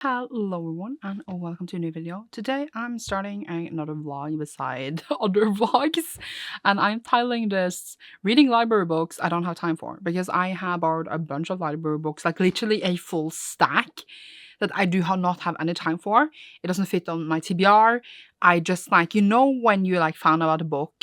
Hello everyone and welcome to a new video. Today I'm starting another vlog beside other vlogs and I'm titling this reading library books I don't have time for because I have borrowed a bunch of library books, like literally a full stack that I do not have any time for. It doesn't fit on my TBR. I just when you found out a book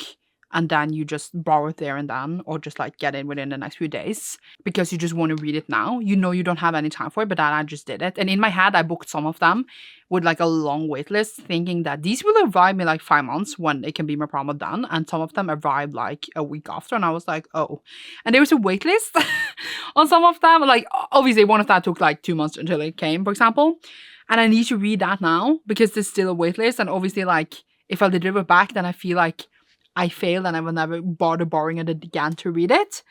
and then you just borrow it there and then, or just get in within the next few days because you just want to read it now. You know you don't have any time for it, but then I just did it. And in my head, I booked some of them with a long wait list, thinking that these will arrive me 5 months when it can be my promo done. And some of them arrived a week after. And I was like, oh. And there was a wait list on some of them. Obviously, one of that took 2 months until it came, for example. And I need to read that now because there's still a wait list. And obviously, if I deliver back, then I feel like I failed and I will never bother borrowing it again to read it.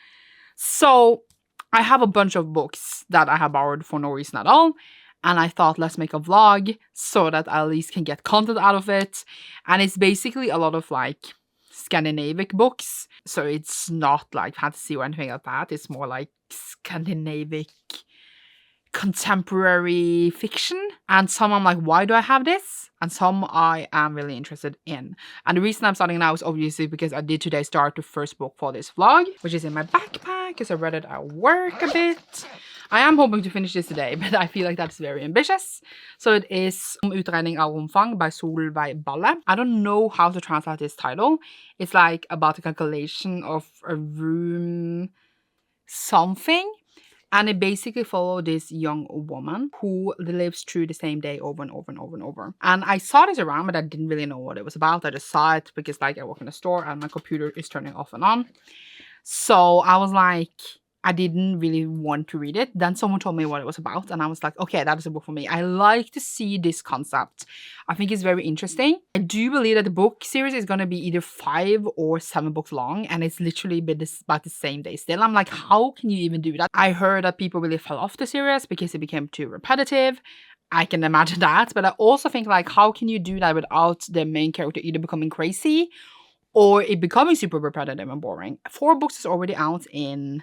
So I have a bunch of books that I have borrowed for no reason at all. And I thought, let's make a vlog so that I at least can get content out of it. And it's basically a lot of Scandinavic books. So it's not fantasy or anything like that. It's more Scandinavic contemporary fiction. And some I'm like, why do I have this? And some I am really interested in. And the reason I'm starting now is obviously because I did today start the first book for this vlog, which is in my backpack because I read it at work a bit. I am hoping to finish this today, but I feel like that's very ambitious. So it is Utredning av omfang by Solveig Balle. I don't know how to translate this title. It's about the calculation of a room something. And it basically follows this young woman who lives through the same day over and over and over and over. And I saw this around, but I didn't really know what it was about. I just saw it because I work in a store and my computer is turning off and on. So I was I didn't really want to read it. Then someone told me what it was about and I was like, okay, that is a book for me. I like to see this concept. I think it's very interesting. I do believe that the book series is going to be either 5 or 7 books long and it's literally about the same day still. I'm like, how can you even do that? I heard that people really fell off the series because it became too repetitive. I can imagine that, but I also think how can you do that without the main character either becoming crazy or it becoming super repetitive and boring? 4 books is already out in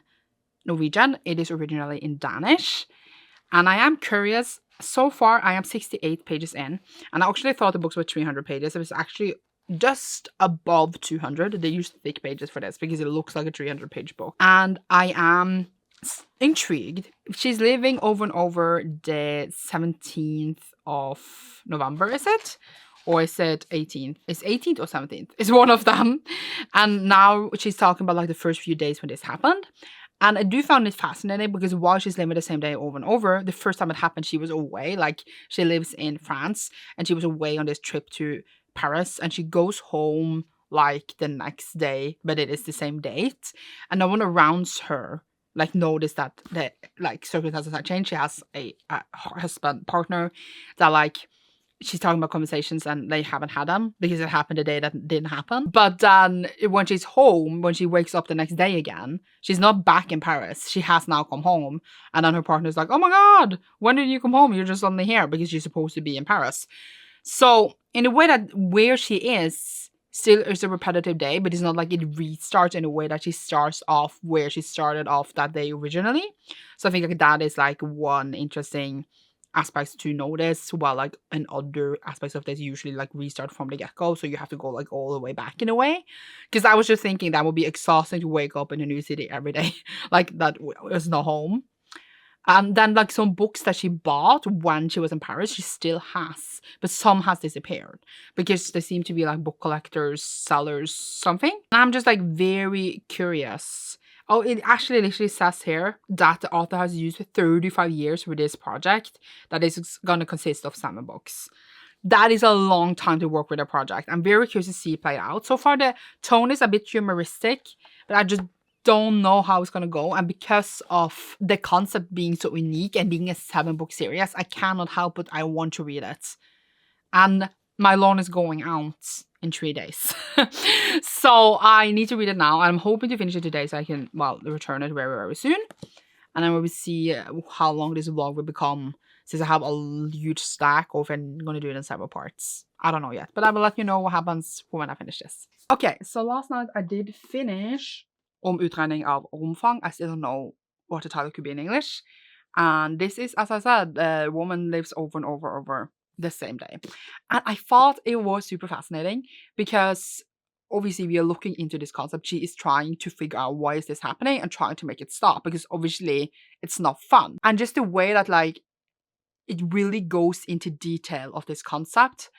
Norwegian. It is originally in Danish. And I am curious. So far, I am 68 pages in. And I actually thought the books were 300 pages. It was actually just above 200. They used thick pages for this because it looks like a 300-page book. And I am intrigued. She's living over and over the 17th of November, is it? Or is it 18th? It's 18th or 17th. It's one of them. And now she's talking about the first few days when this happened. And I do find it fascinating because while she's living the same day over and over, the first time it happened, she was away. She lives in France and she was away on this trip to Paris and she goes home the next day, but it is the same date. And no one around her noticed that the circumstances had changed. She has a husband, partner that she's talking about conversations and they haven't had them because it happened the day that didn't happen. But then when she's home, when she wakes up the next day again, she's not back in Paris. She has now come home. And then her partner's like, oh my God, when did you come home? You're just suddenly here because you're supposed to be in Paris. So in a way that where she is still is a repetitive day, but it's not it restarts in a way that she starts off where she started off that day originally. So I think that is one interesting aspects to notice, while in other aspects of this usually restart from the get-go, so you have to go all the way back in a way. Because I was just thinking that would be exhausting to wake up in a new city every day that was not home. And then some books that she bought when she was in Paris she still has, but some has disappeared because they seem to be book collectors, sellers, something. And I'm just very curious. Oh, it actually literally says here that the author has used 35 years for this project that is going to consist of 7 books. That is a long time to work with a project. I'm very curious to see it play out. So far, the tone is a bit humoristic, but I just don't know how it's going to go. And because of the concept being so unique and being a 7-book series, I cannot help but I want to read it. And my loan is going out in 3 days. So I need to read it now. I'm hoping to finish it today so I can, return it very, very soon. And then we will see how long this vlog will become since I have a huge stack, or if I'm going to do it in several parts. I don't know yet, but I will let you know what happens when I finish this. Okay, so last night I did finish Utredning av omfang. I still don't know what the title could be in English. And this is, as I said, a woman lives over and over the same day. And I thought it was super fascinating because obviously we are looking into this concept. She is trying to figure out why is this happening and trying to make it stop, because obviously it's not fun. And just the way that like it really goes into detail of this concept,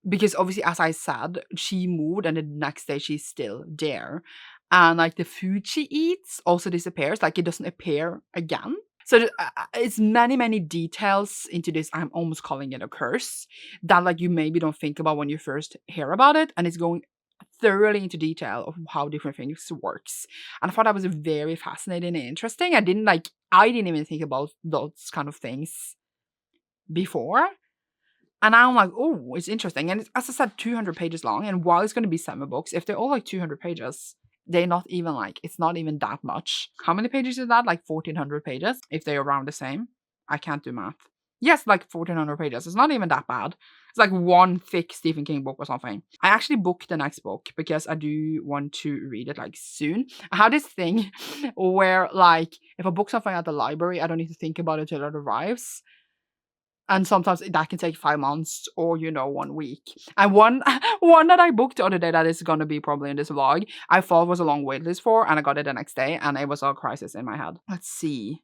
because obviously, as I said, she moved and the next day she's still there. And like the food she eats also disappears, like it doesn't appear again. So it's many details into this. I'm almost calling it a curse that like you maybe don't think about when you first hear about it, and it's going thoroughly into detail of how different things works. And I thought that was very fascinating and interesting. I didn't even think about those kind of things before. And now I'm like, oh, it's interesting. And it's, as I said, 200 pages long. And while it's going to be summer books, if they're all like 200 pages, they're not even like, it's not even that much. How many pages is that? Like 1400 pages if they're around the same. I can't do math. Yes, like 1400 pages. It's not even that bad. It's like one thick Stephen King book or something. I actually booked the next book because I do want to read it like soon. I have this thing where like if I book something at the library, I don't need to think about it till it arrives. And sometimes that can take 5 months or, 1 week. And one one that I booked the other day that is going to be probably in this vlog, I thought was a long wait list for, and I got it the next day, and it was a crisis in my head. Let's see.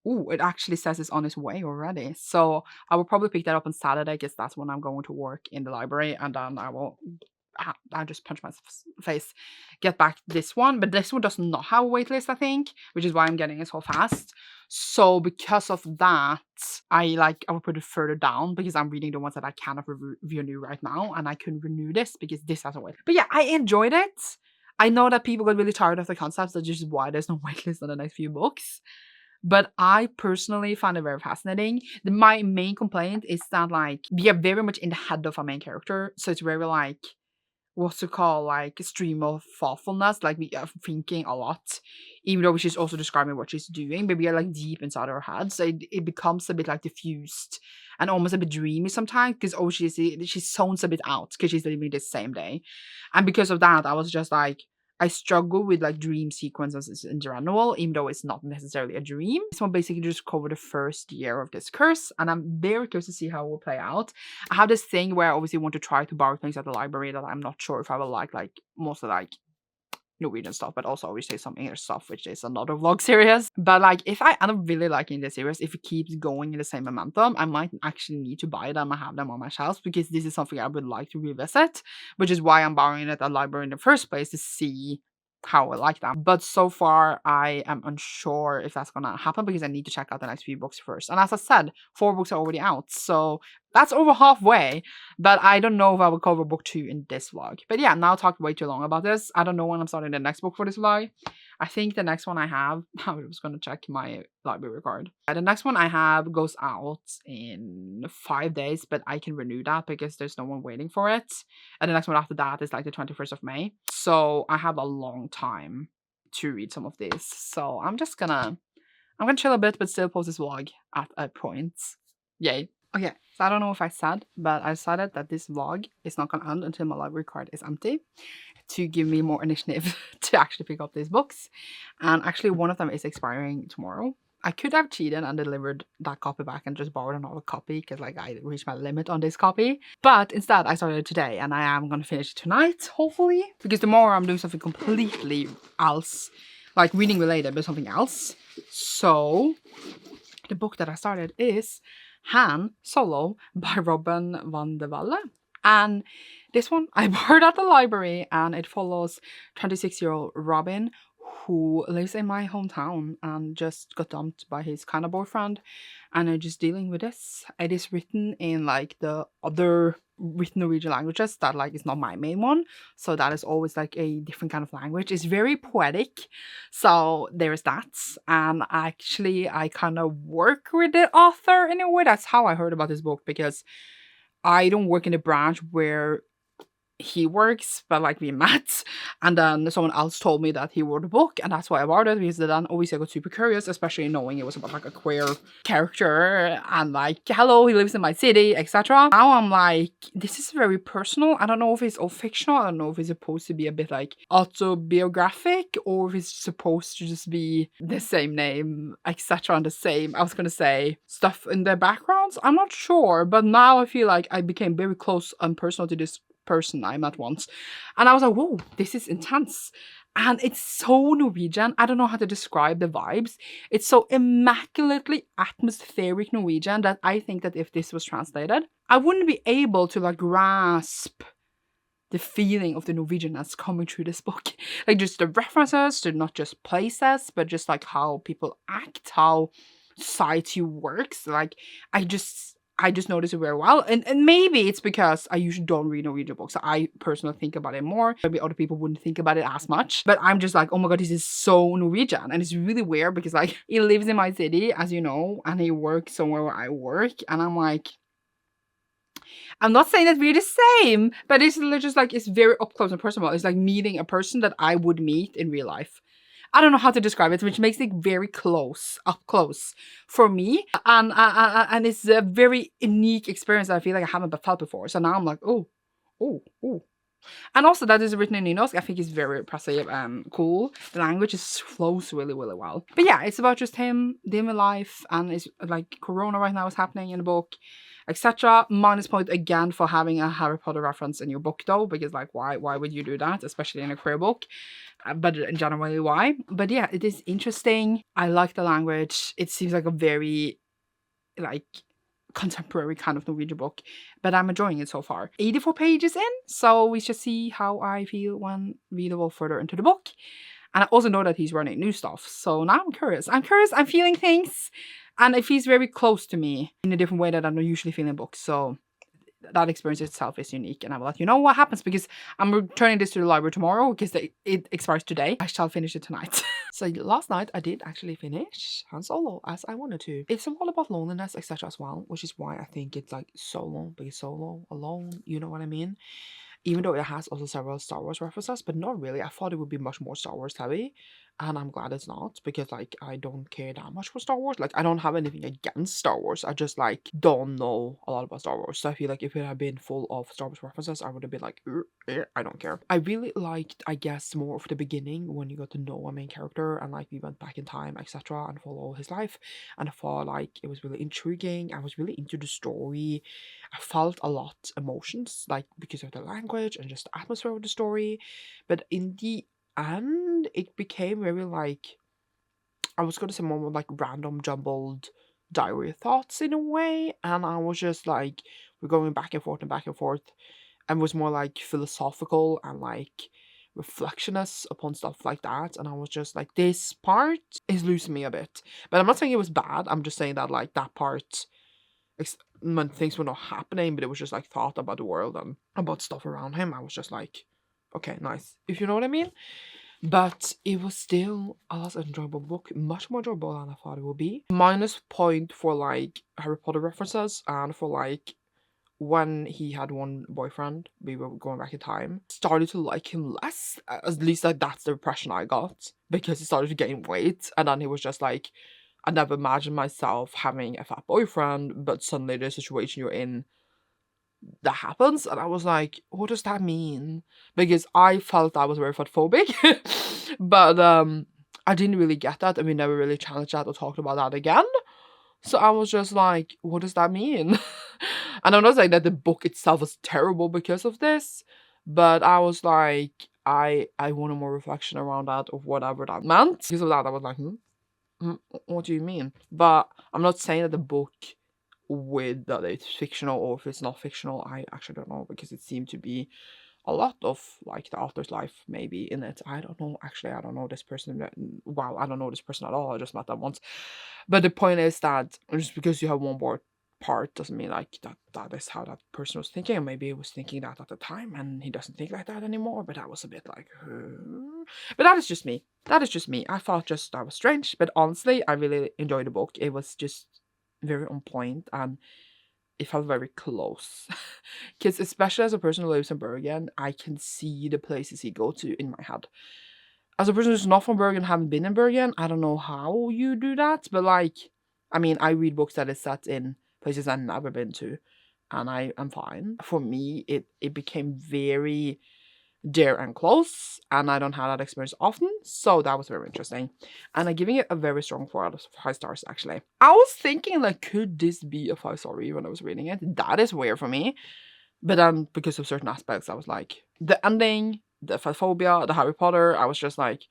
Ooh, it actually says it's on its way already. So I will probably pick that up on Saturday because that's when I'm going to work in the library, and then I just punch my face, get back this one. But this one does not have a wait list, I think, which is why I'm getting it so fast. So because of that, I will put it further down because I'm reading the ones that I cannot renew right now, and I couldn't renew this because this has a wait. But yeah, I enjoyed it. I know that people got really tired of the concepts, that's just why there's no waitlist on the next few books. But I personally found it very fascinating. My main complaint is that like we are very much in the head of our main character, so it's very like what's it called, like a stream of thoughtfulness, like we are thinking a lot, even though she's also describing what she's doing, but we are like deep inside our heads, so it becomes a bit like diffused and almost a bit dreamy sometimes, because she zones a bit out because she's living the same day. And because of that, I was just like, I struggle with like dream sequences in general, even though it's not necessarily a dream. This one basically just covered the first year of this curse, and I'm very curious to see how it will play out. I have this thing where I obviously want to try to borrow things at the library that I'm not sure if I will like mostly like Norwegian stuff, but also obviously some English stuff, which is another vlog series. But like if I end up really liking this series, if it keeps going in the same momentum, I might actually need to buy them and have them on my shelves, because this is something I would like to revisit, which is why I'm borrowing it at the library in the first place, to see how I like them. But so far I am unsure if that's gonna happen, because I need to check out the next few books first. And as I said, 4 books are already out, so that's over halfway. But I don't know if I will cover book 2 in this vlog. But yeah, now I talked way too long about this. I don't know when I'm starting the next book for this vlog. I think the next one I have, I was gonna check my library card. The next one I have goes out in 5 days, but I can renew that because there's no one waiting for it. And the next one after that is like the 21st of May. So I have a long time to read some of these. So I'm gonna chill a bit, but still post this vlog at a point. Yay. Okay, so I don't know if I said, but I decided that this vlog is not gonna end until my library card is empty, to give me more initiative to actually pick up these books. And actually one of them is expiring tomorrow. I could have cheated and delivered that copy back and just borrowed another copy, because like I reached my limit on this copy. But instead I started it today, and I am gonna finish it tonight, hopefully, because tomorrow I'm doing something completely else, like reading related, but something else. So the book that I started is Han Solo by Robin van de Walle. And this one I borrowed at the library, and it follows 26-year-old Robin, who lives in my hometown and just got dumped by his kind of boyfriend, and are just dealing with this. It is written in like the other written Norwegian languages that like is not my main one, so that is always like a different kind of language. It's very poetic, so there is that. And actually I kind of work with the author in a way. That's how I heard about this book, because I don't work in a branch where he works, but like we met, and then someone else told me that he wrote a book, and that's why I bought it, because then obviously I got super curious, especially knowing it was about like a queer character, and like, hello, he lives in my city, etc. Now I'm like, this is very personal. I don't know if it's all fictional. I don't know if it's supposed to be a bit like autobiographic, or if it's supposed to just be the same name, etc., and the same, I was gonna say, stuff in their backgrounds. I'm not sure, but now I feel like I became very close and personal to this person I met once, and I was like, whoa, this is intense. And it's so Norwegian. I don't know how to describe the vibes. It's so immaculately atmospheric Norwegian that I think that if this was translated, I wouldn't be able to like grasp the feeling of the Norwegian that's coming through this book. Like just the references to not just places, but just like how people act, how society works. Like I just notice it very well. And maybe it's because I usually don't read Norwegian books. So I personally think about it more. Maybe other people wouldn't think about it as much. But I'm just like, oh my god, this is so Norwegian. And it's really weird because like he lives in my city, as you know, and he works somewhere where I work. And I'm like, I'm not saying that we're the same, but it's just like, it's very up close and personal. It's like meeting a person that I would meet in real life. I don't know how to describe it, which makes it very close, up close for me. And it's a very unique experience that I feel like I haven't felt before. So now I'm like, oh. And also that is written in Nynorsk. I think it's very impressive and cool. The language just flows really, really well. But yeah, it's about just him living life, and it's like Corona right now is happening in the book, etc. Minus point again for having a Harry Potter reference in your book though, because like why would you do that, especially in a queer book? But generally why? But yeah, it is interesting. I like the language. It seems like a very like contemporary kind of Norwegian book, but I'm enjoying it so far. 84 pages in, so we should see how I feel when readable further into the book. And I also know that he's running new stuff, so now I'm curious. I'm feeling things, and it feels very close to me in a different way that I'm not usually feeling books, so that experience itself is unique, and I will let you know what happens, because I'm returning this to the library tomorrow because it expires today. I shall finish it tonight. So last night I did actually finish Han Solo as I wanted to. It's a lot about loneliness, etc. as well, which is why I think it's like solo, because solo, alone, you know what I mean? Even though it has also several Star Wars references, but not really. I thought it would be much more Star Wars heavy, and I'm glad it's not, because like I don't care that much for Star Wars. Like I don't have anything against Star Wars, I just like don't know a lot about Star Wars. So I feel like if it had been full of Star Wars references, I would have been like, I don't care. I really liked, I guess, more of the beginning when you got to know a main character and like we went back in time, etc., and follow his life, and I thought like it was really intriguing. I was really into the story. I felt a lot emotions, like because of the language and just the atmosphere of the story. But in the end, it became very like, I was gonna say more like random jumbled diary thoughts in a way, and I was just like, we're going back and forth and back and forth, and was more like philosophical and like reflectionist upon stuff like that. And I was just like, this part is losing me a bit. But I'm not saying it was bad, I'm just saying that like that part, when things were not happening, but it was just like thought about the world and about stuff around him, I was just like, okay, nice, if you know what I mean. But it was still a less enjoyable book, much more enjoyable than I thought it would be. Minus point for like Harry Potter references, and for like when he had one boyfriend, we were going back in time, started to like him less. At least like that's the impression I got, because he started to gain weight, and then he was just like, I never imagined myself having a fat boyfriend, but suddenly the situation you're in that happens, and I was like, what does that mean? Because I felt I was very fatphobic, but I didn't really get that, and we never really challenged that or talked about that again. So I was just like, what does that mean? And I'm not saying that the book itself was terrible because of this, but I was like, I wanted more reflection around that of whatever that meant. Because of that, I was like, what do you mean? But I'm not saying that the book, with that it's fictional or if it's not fictional, I actually don't know, because it seemed to be a lot of like the author's life maybe in it. I don't know, actually. I don't know this person. Wow, I don't know this person at all. I just met them once. But the point is that just because you have one board part doesn't mean like that is how that person was thinking. Maybe he was thinking that at the time and he doesn't think like that anymore. But I was a bit like, but that is just me. That is just me. I thought just that was strange, but honestly I really enjoyed the book. It was just very on point, and it felt very close. Because especially as a person who lives in Bergen, I can see the places he go to in my head. As a person who's not from Bergen, haven't been in Bergen, I don't know how you do that, but like, I mean, I read books that is set in places I've never been to, and I am fine. For me, it became very dear and close, and I don't have that experience often, so that was very interesting. And I'm giving it a very strong 4 out of 5 stars, actually. I was thinking, like, could this be a 5-star review when I was reading it? That is weird for me. But then, because of certain aspects, I was like, the ending, the phobia, the Harry Potter, I was just like,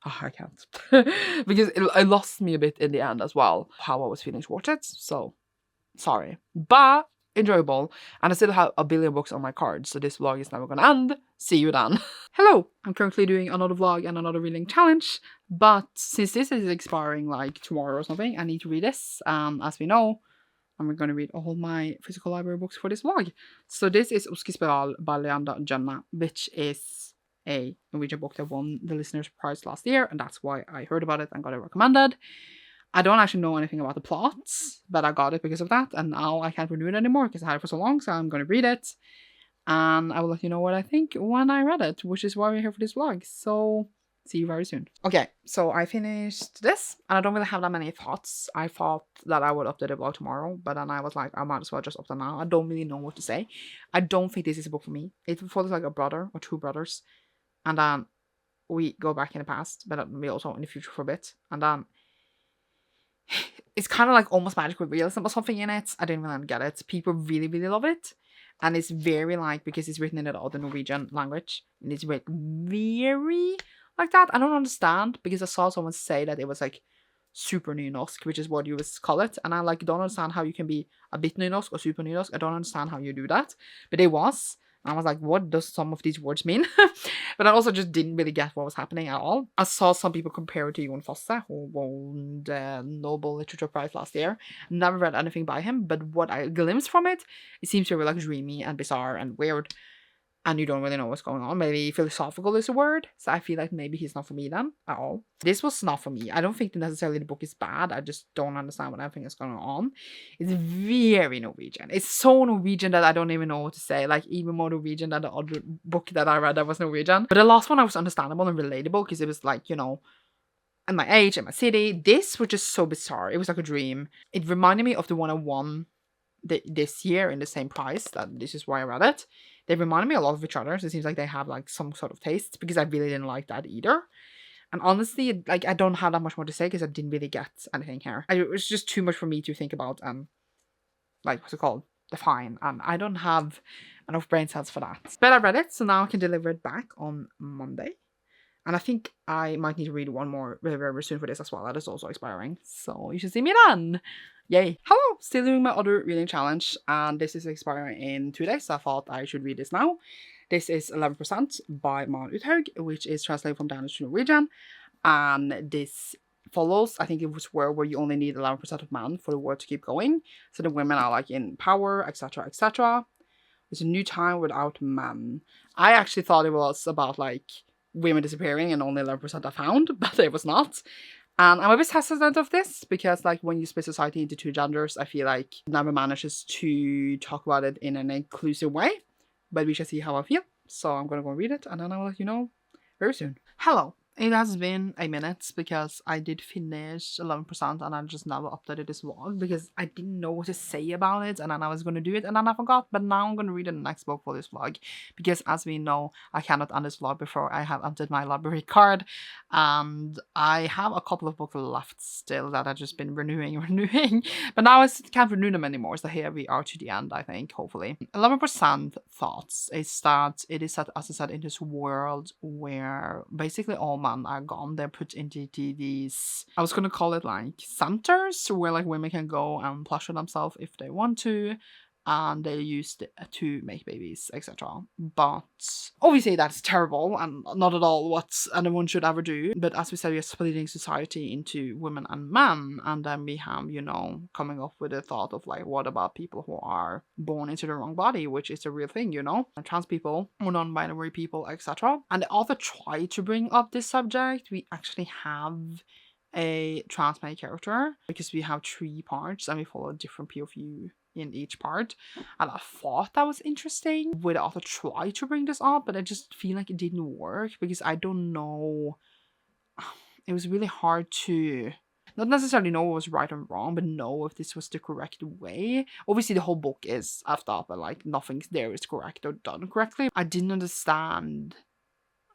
oh, I can't. Because it lost me a bit in the end as well, how I was feeling towards it. So, sorry. But enjoyable. And I still have a billion books on my card, so this vlog is never gonna end. See you then. Hello! I'm currently doing another vlog and another reading challenge, but since this is expiring like tomorrow or something, I need to read this. As we know, I'm going to read all my physical library books for this vlog. So this is Oski Spiral by Leanda Jenna, which is a Norwegian book that won the Listener's Prize last year, and that's why I heard about it and got it recommended. I don't actually know anything about the plots, but I got it because of that, and now I can't renew it anymore because I had it for so long, so I'm going to read it. And I will let you know what I think when I read it, which is why we're here for this vlog. So see you very soon. Okay, so I finished this, and I don't really have that many thoughts. I thought that I would update the vlog tomorrow, but then I was like, I might as well just update now. I don't really know what to say. I don't think this is a book for me. It follows like a brother or two brothers, and then we go back in the past, but we also in the future for a bit, and then it's kind of like almost magical realism or something in it. I didn't really get it. People really, really love it. And it's very like, because it's written in the other Norwegian language, and it's like very like that. I don't understand, because I saw someone say that it was like super nynorsk, which is what you would call it. And I like don't understand how you can be a bit nynorsk or super nynorsk. I don't understand how you do that. But it was. And I was like, what does some of these words mean? But I also just didn't really get what was happening at all. I saw some people compare it to Jon Fosse, who won the Nobel Literature Prize last year. Never read anything by him, but what I glimpsed from it, it seems very like dreamy and bizarre and weird. And you don't really know what's going on. Maybe philosophical is a word. So I feel like maybe he's not for me then at all. This was not for me. I don't think necessarily the book is bad. I just don't understand what everything is going on. It's very Norwegian. It's so Norwegian that I don't even know what to say. Like even more Norwegian than the other book that I read that was Norwegian. But the last one I was understandable and relatable, because it was like, you know, at my age, at my city. This was just so bizarre. It was like a dream. It reminded me of the one I won this year in the same prize. That this is why I read it. They reminded me a lot of each other, so it seems like they have like some sort of taste, because I really didn't like that either. And honestly, like I don't have that much more to say because I didn't really get anything here. It was just too much for me to think about and like what's it called? Define. And I don't have enough brain cells for that. But I read it, so now I can deliver it back on Monday. And I think I might need to read one more very, very soon for this as well. That is also expiring. So you should see me then. Yay. Hello! Still doing my other reading challenge. And this is expiring in 2 days. So I thought I should read this now. This is 11% by Maren Uthaug, which is translated from Danish to Norwegian. And this follows, I think it was where you only need 11% of men for the war to keep going. So the women are like in power, etc., etc. It's a new time without men. I actually thought it was about like women disappearing and only 11% are found, but it was not. And I'm a bit hesitant of this because like when you split society into 2 genders, I feel like it never manages to talk about it in an inclusive way. But we shall see how I feel. So I'm gonna go read it and then I will let you know very soon. Hello. It has been a minute because I did finish 11% and I just never updated this vlog because I didn't know what to say about it, and then I was going to do it and then I forgot. But now I'm going to read the next book for this vlog because, as we know, I cannot end this vlog before I have emptied my library card, and I have a couple of books left still that I've just been renewing, but now I can't renew them anymore. So here we are to the end, I think, hopefully. 11% thoughts is that it is set, as I said, in this world where basically all are gone. They're put into these, I was gonna call it like centers where like women can go and pleasure themselves if they want to, and they used to make babies, etc. But obviously that's terrible and not at all what anyone should ever do. But as we said, we are splitting society into women and men, and then we have, you know, coming up with the thought of like, what about people who are born into the wrong body, which is a real thing, you know, and trans people or non-binary people, etc. And the author tried to bring up this subject. We actually have a trans main character because we have 3 parts and we follow a different POV in each part. And I thought that was interesting. Would author try to bring this up, but I just feel like it didn't work because I don't know. It was really hard to not necessarily know what was right and wrong, but know if this was the correct way. Obviously, the whole book is effed up, and like nothing there is correct or done correctly. I didn't understand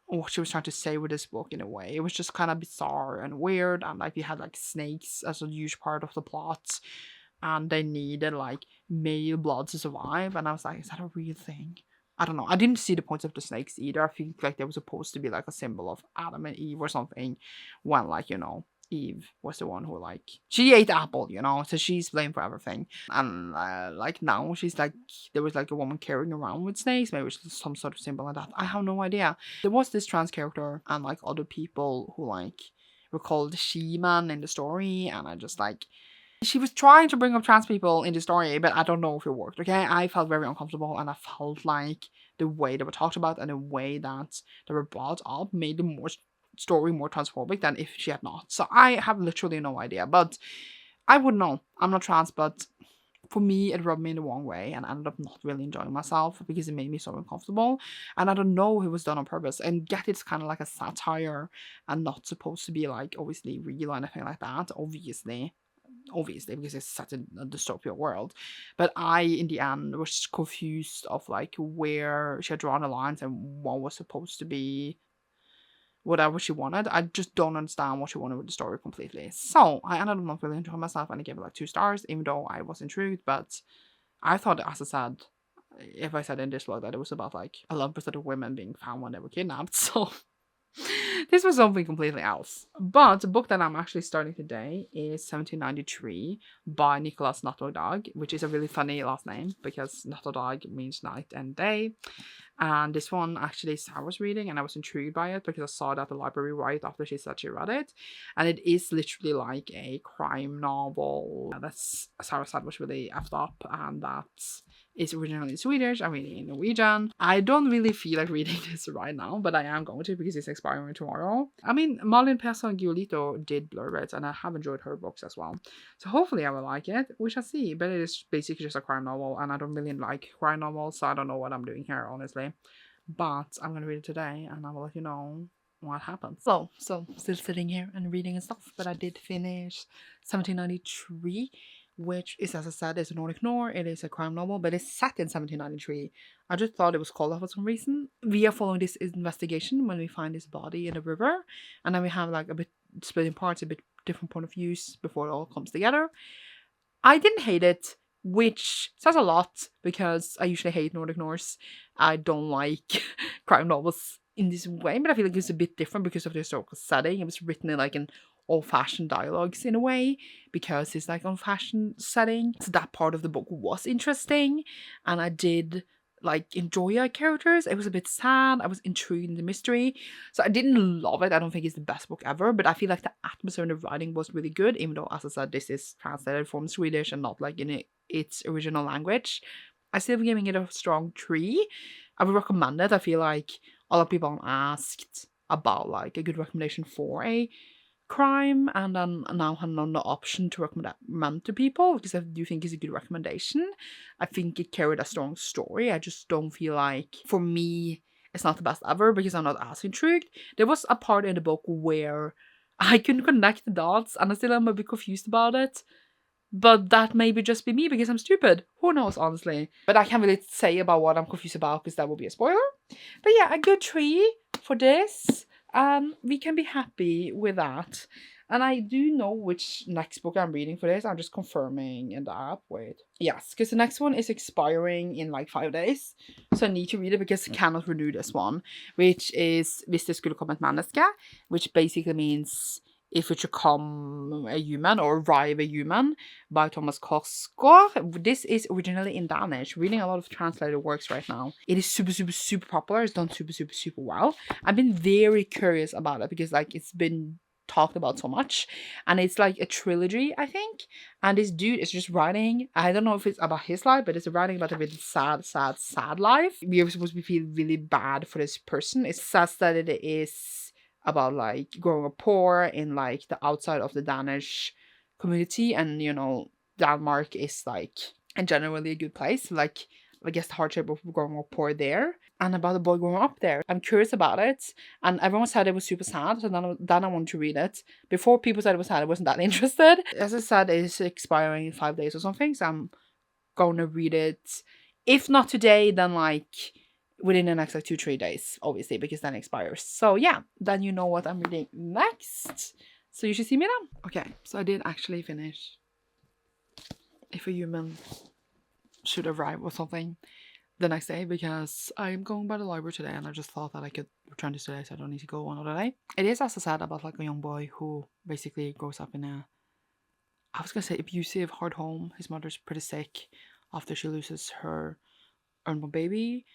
what she was trying to say with this book in a way. It was just kind of bizarre and weird, and like we had like snakes as a huge part of the plot, and they needed like male blood to survive. And I was like, is that a real thing? I don't know. I didn't see the points of the snakes either. I think like they were supposed to be like a symbol of Adam and Eve or something, when like, you know, Eve was the one who like she ate the apple, you know, so she's blamed for everything. And like now she's like there was like a woman carrying around with snakes, maybe it's some sort of symbol like that. I have no idea. There was this trans character and like other people who like were called she-man in the story, and I just like she was trying to bring up trans people in the story, but I don't know if it worked, okay? I felt very uncomfortable, and I felt like the way they were talked about and the way that they were brought up made the story more transphobic than if she had not. So I have literally no idea, but I would know. I'm not trans, but for me, it rubbed me in the wrong way, and I ended up not really enjoying myself because it made me so uncomfortable. And I don't know if it was done on purpose. And yet it's kind of like a satire and not supposed to be like obviously real or anything like that. Obviously because it's such a dystopian world, but I in the end was confused of like where she had drawn the lines and what was supposed to be whatever she wanted. I just don't understand what she wanted with the story completely, so I ended up not really enjoying myself, and I gave it like 2 stars, even though I was intrigued. But I thought, as I said, if I said in this vlog that it was about like 11% of women being found when they were kidnapped, so this was something completely else. But the book that I'm actually starting today is 1793 by Nicholas Natterdog, which is a really funny last name because Natterdog means night and day. And this one actually Sarah was reading, and I was intrigued by it because I saw it at the library right after she said she read it. And it is literally like a crime novel that's Sarah said was really effed up, and that's is originally Swedish. I'm reading in Norwegian. I don't really feel like reading this right now, but I am going to because it's expiring tomorrow. I mean, Malin Persson Giolito did blurb it, and I have enjoyed her books as well. So hopefully I will like it. We shall see. But it is basically just a crime novel, and I don't really like crime novels, so I don't know what I'm doing here, honestly. But I'm gonna read it today, and I will let you know what happens. So still sitting here and reading and stuff, but I did finish 1793, which is, as I said, is a Nordic noir. It is a crime novel, but it's set in 1793. I just thought it was called that for some reason. We are following this investigation when we find this body in a river, and then we have like a bit split in parts, a bit different point of views before it all comes together. I didn't hate it, which says a lot because I usually hate Nordic Norse. I don't like crime novels in this way, but I feel like it's a bit different because of the historical setting. It was written in like an old-fashioned dialogues in a way because it's like old-fashioned setting. So that part of the book was interesting, and I did like enjoy our characters. It was a bit sad. I was intrigued in the mystery. So I didn't love it. I don't think it's the best book ever, but I feel like the atmosphere and the writing was really good, even though, as I said, this is translated from Swedish and not like in its original language. I still am giving it a strong 3. I would recommend it. I feel like a lot of people asked about like a good recommendation for a crime, and then now have no option to recommend to people because I do think it's a good recommendation. I think it carried a strong story. I just don't feel like, for me, it's not the best ever because I'm not as intrigued. There was a part in the book where I couldn't connect the dots, and I still am a bit confused about it. But that may just be me because I'm stupid. Who knows, honestly. But I can't really say about what I'm confused about because that would be a spoiler. But yeah, a good 3 for this. We can be happy with that. And I do know which next book I'm reading for this. I'm just confirming in the app. Wait. Yes, because the next one is expiring in like 5 days. So I need to read it because I cannot renew this one. Which is Hvis det skulle komme et menneske. Which basically means If It Should Come a Human or Arrive a Human by Thomas Korsgaard. This is originally in Danish. Reading a lot of translated works right now. It is super popular. It's done super well. I've been very curious about it because like it's been talked about so much, and it's like a trilogy, I think. And this dude is just writing, I don't know if it's about his life, but it's writing about a really sad life. We are supposed to feel really bad for this person. It says that it is about like growing up poor in like the outside of the Danish community, and you know Denmark is like and generally a good place. Like, I guess the hardship of growing up poor there, and about the boy growing up there. I'm curious about it, and everyone said it was super sad, so then I wanted to read it. Before people said it was sad, I wasn't that interested. As I said, it's expiring in 5 days or something, so I'm going to read it. If not today, then like within the next like 2-3 days, obviously, because then it expires. So yeah, then you know what I'm reading next. So you should see me then. Okay, so I did actually finish If a Human Should Arrive or something the next day, because I'm going by the library today and I just thought that I could return this today so I don't need to go another day. It is, as I said, about like a young boy who basically grows up in a, I was gonna say abusive, hard home. His mother's pretty sick after she loses her unborn baby.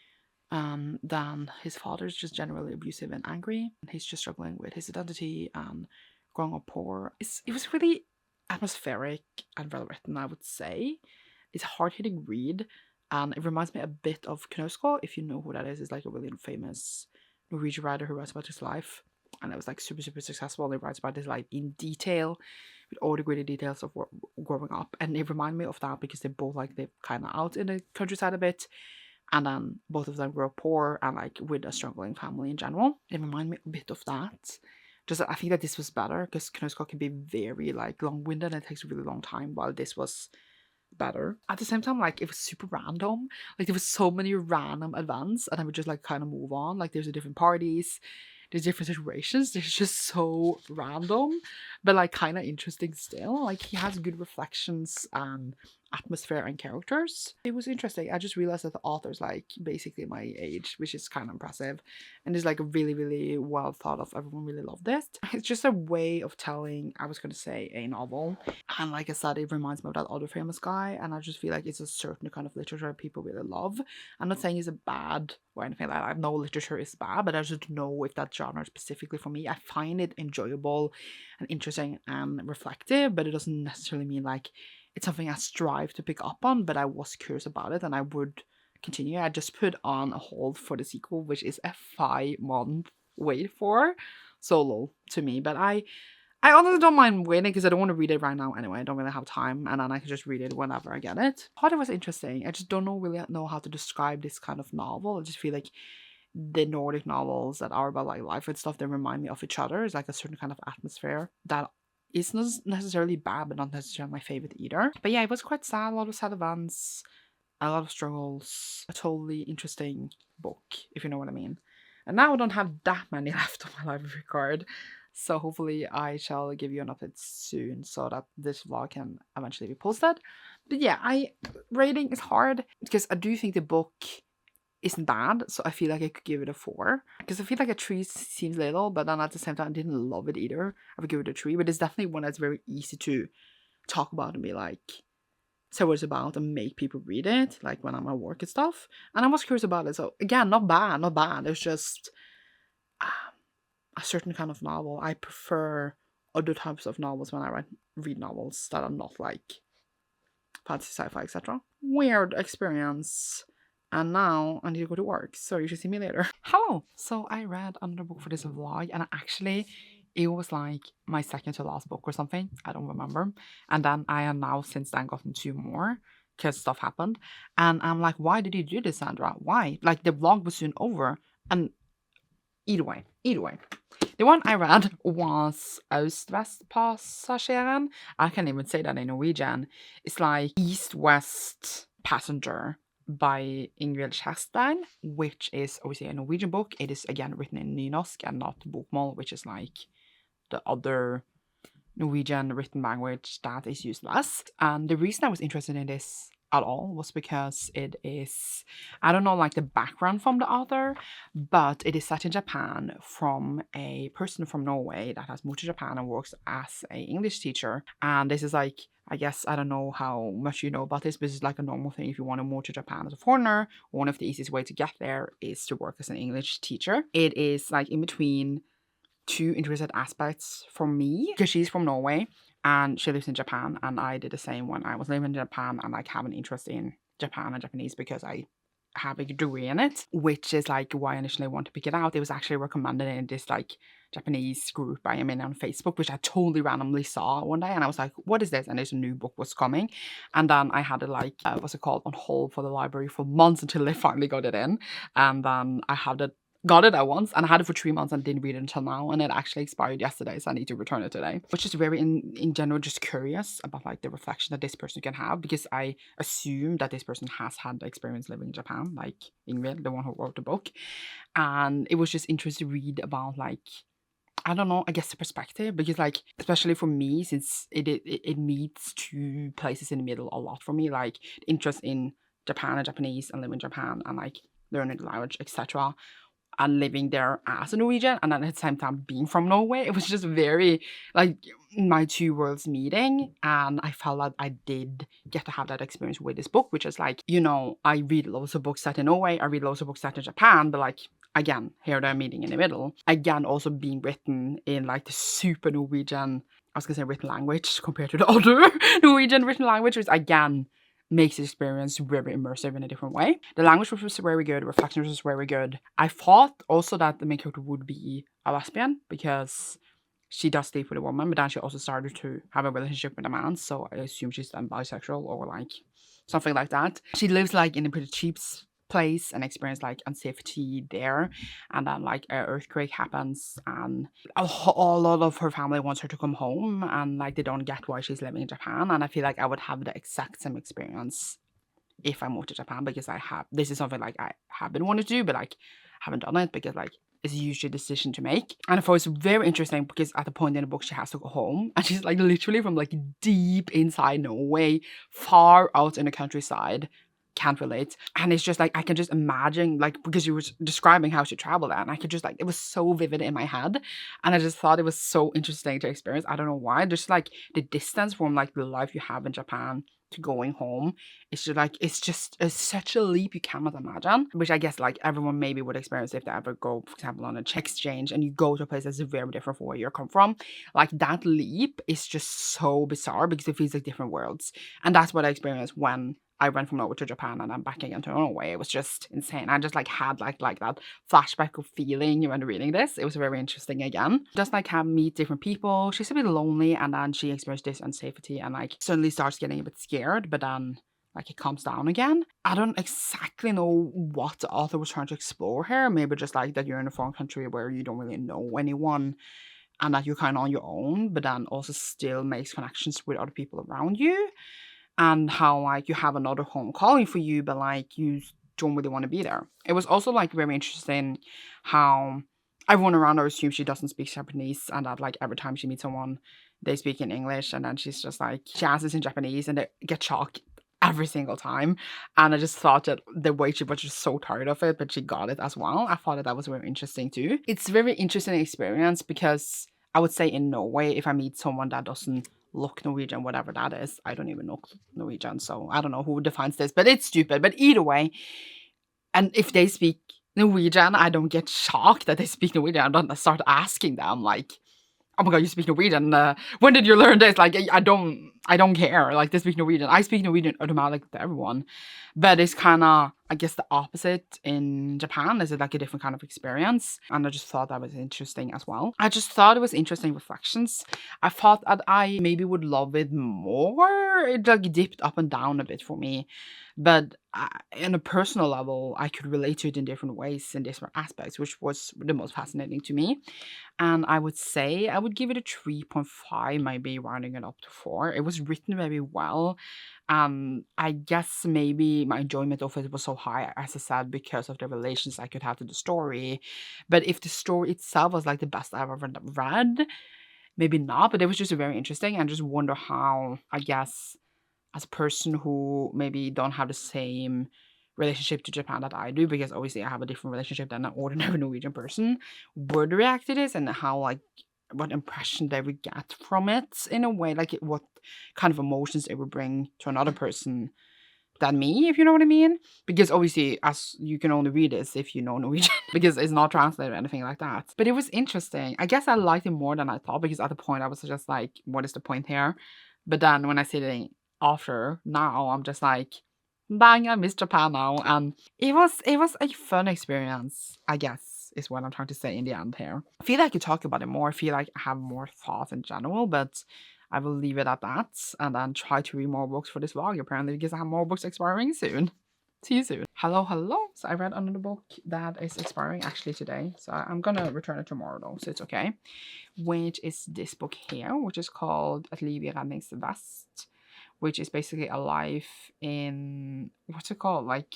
Then his father's just generally abusive and angry. He's just struggling with his identity and growing up poor. It was really atmospheric and well written, I would say. It's a hard-hitting read, and it reminds me a bit of Knausgård, if you know who that is. It's like a really famous Norwegian writer who writes about his life, and it was like super, super successful. He writes about his life in detail, with all the gritty details of growing up, and it reminded me of that because they both like live kind of out in the countryside a bit, and then both of them grew up poor and like with a struggling family in general. It reminded me a bit of that. Just I think that this was better because Knausgård can be very like long-winded and it takes a really long time, while this was better. At the same time, like it was super random. Like there was so many random events and I would just like kind of move on. Like there's different parties, there's different situations. There's just so random, but like kind of interesting still. Like he has good reflections and atmosphere and characters. It was interesting. I just realized that the author's like basically my age, which is kind of impressive, and it's like really, really well thought of. Everyone really loved this. It's just a way of telling, I was going to say, a novel, and like I said, it reminds me of that other famous guy, and I just feel like it's a certain kind of literature people really love. I'm not saying it's a bad or anything like that. I know literature is bad, but I just don't know if that genre is specifically for me. I find it enjoyable and interesting and reflective, but it doesn't necessarily mean like it's something I strive to pick up on, but I was curious about it and I would continue. I just put on a hold for the sequel, which is a 5-month wait for. Solo to me, but I honestly don't mind waiting because I don't want to read it right now anyway. I don't really have time, and then I can just read it whenever I get it. I thought it was interesting. I just don't really know how to describe this kind of novel. I just feel like the Nordic novels that are about like life and stuff, they remind me of each other. It's like a certain kind of atmosphere that is not necessarily bad, but not necessarily my favorite either. But yeah, it was quite sad. A lot of sad events, a lot of struggles. A totally interesting book, if you know what I mean. And now I don't have that many left on my library card. So hopefully I shall give you an update soon so that this vlog can eventually be posted. But yeah, rating is hard because I do think the book isn't bad, so I feel like I could give it a 4. Because I feel like a 3 seems little, but then at the same time I didn't love it either. I would give it a 3, but it's definitely one that's very easy to talk about and be like, say what it's about and make people read it, like when I'm at work and stuff. And I was curious about it, so again, not bad, not bad. It's just a certain kind of novel. I prefer other types of novels when I read novels that are not like fantasy, sci-fi, etc. Weird experience. And now I need to go to work, so you should see me later. Hello! So I read another book for this vlog, and actually it was like my second to last book or something. I don't remember. And then I have now since then gotten 2 more because stuff happened. And I'm like, why did you do this, Sandra? Why? Like the vlog was soon over. And either way. The one I read was Øst-Vest-passasjeren. I can't even say that in Norwegian. It's like East-West Passenger by Ingvild Kjerstein, which is obviously a Norwegian book. It is again written in nynorsk and not bokmål, which is like the other Norwegian written language that is used less. And the reason I was interested in this at all was because it is, I don't know like the background from the author, but it is set in Japan from a person from Norway that has moved to Japan and works as an English teacher. And this is like, I guess, I don't know how much you know about this, but it's like a normal thing if you want to move to Japan as a foreigner. One of the easiest way to get there is to work as an English teacher. It is like in between 2 interested aspects for me, because she's from Norway and she lives in Japan, and I did the same when I was living in Japan, and like have an interest in Japan and Japanese because I have a degree in it, which is like why I initially wanted to pick it out. It was actually recommended in this like Japanese group I am in on Facebook, which I totally randomly saw one day, and I was like, what is this? And this new book was coming, and then I had it like what's it called, on hold for the library for months until they finally got it in, and then I had it got it at once, and I had it for 3 months and didn't read it until now, and it actually expired yesterday, so I need to return it today. Which is very in general just curious about like the reflection that this person can have, because I assume that this person has had the experience living in Japan, like Ingrid, the one who wrote the book, and it was just interesting to read about like, I don't know, I guess the perspective, because like, especially for me, since it meets two places in the middle a lot for me, like interest in Japan and Japanese and living in Japan and like learning the language, etc., and living there as a Norwegian, and then at the same time being from Norway. It was just very like my two worlds meeting, and I felt like I did get to have that experience with this book, which is like, you know, I read loads of books set in Norway, I read loads of books set in Japan, but like, again, here they're meeting in the middle. Again, also being written in like the super Norwegian, I was gonna say written language compared to the other Norwegian written language, which again makes the experience very immersive in a different way. The language was very good, the reflection was very good. I thought also that the main character would be a lesbian, because she does sleep with a woman, but then she also started to have a relationship with a man, so I assume she's then bisexual or like something like that. She lives like in a pretty cheap place and experience like unsafety there, and then like an earthquake happens, and a lot of her family wants her to come home, and like they don't get why she's living in Japan, and I feel like I would have the exact same experience if I moved to Japan, because this is something like I have been wanting to do, but like haven't done it because like it's usually a decision to make. And I thought it's very interesting because at the point in the book she has to go home, and she's like literally from like deep inside Norway, far out in the countryside. Can't relate. And it's just like, I can just imagine, like, because you were describing how she traveled there, and I could just like, it was so vivid in my head, and I just thought it was so interesting to experience. I don't know why, just like the distance from like the life you have in Japan to going home, it's just like, it's such a leap you cannot imagine, which I guess like everyone maybe would experience if they ever go, for example, on an exchange and you go to a place that's very different from where you come from. Like that leap is just so bizarre because it feels like different worlds, and that's what I experienced when I went from Norway to Japan and then back again to Norway. It was just insane. I just like had like that flashback of feeling when reading this. It was very interesting again. Just like have meet different people. She's a bit lonely, and then she experienced this unsafety and like suddenly starts getting a bit scared, but then like it calms down again. I don't exactly know what the author was trying to explore here. Maybe just like that you're in a foreign country where you don't really know anyone, and that you're kind of on your own, but then also still makes connections with other people around you. And how like you have another home calling for you, but like you don't really want to be there. It was also like very interesting how everyone around her assumes she doesn't speak Japanese, and that like every time she meets someone they speak in English, and then she's just like, she answers in Japanese and they get shocked every single time. And I just thought that the way she was just so tired of it, but she got it as well. I thought that was very interesting too. It's a very interesting experience because I would say in Norway, if I meet someone that doesn't look Norwegian, whatever that is, I don't even know Norwegian, so I don't know who defines this, but it's stupid. But either way, and if they speak Norwegian, I don't get shocked that they speak Norwegian. I don't start asking them like, oh my god, you speak Norwegian, when did you learn this? Like, I don't care, like, they speak Norwegian. I speak Norwegian automatically to everyone, but it's kind of, I guess, the opposite in Japan. Is it like a different kind of experience? And I just thought that was interesting as well. I just thought it was interesting reflections. I thought that I maybe would love it more. It like dipped up and down a bit for me, but on a personal level, I could relate to it in different ways, in different aspects, which was the most fascinating to me. And I would say I would give it a 3.5, maybe rounding it up to 4. It was written very well. I guess maybe my enjoyment of it was so high, as I said, because of the relations I could have to the story. But if the story itself was like the best I've ever read, maybe not. But it was just very interesting, and just wonder how, I guess, as a person who maybe don't have the same relationship to Japan that I do, because obviously I have a different relationship than an ordinary Norwegian person, would react to this, and how like what impression they would get from it in a way, like what kind of emotions it would bring to another person than me, if you know what I mean. Because obviously, as you can only read this if you know Norwegian, because it's not translated or anything like that. But it was interesting. I guess I liked it more than I thought, because at the point I was just like, what is the point here? But then when I see it after now, I'm just like, Dang, I miss Japan now. And it was a fun experience, I guess, is what I'm trying to say in the end here. I feel like I could talk about it more. I feel like I have more thoughts in general, but I will leave it at that and then try to read more books for this vlog apparently because I have more books expiring soon. See you soon. Hello, hello. So I read another book that is expiring actually today. So I'm gonna return it tomorrow though, so it's okay. Which is this book here, which is called Et liv i redningsvest, which is basically a life in, what's it called? Like,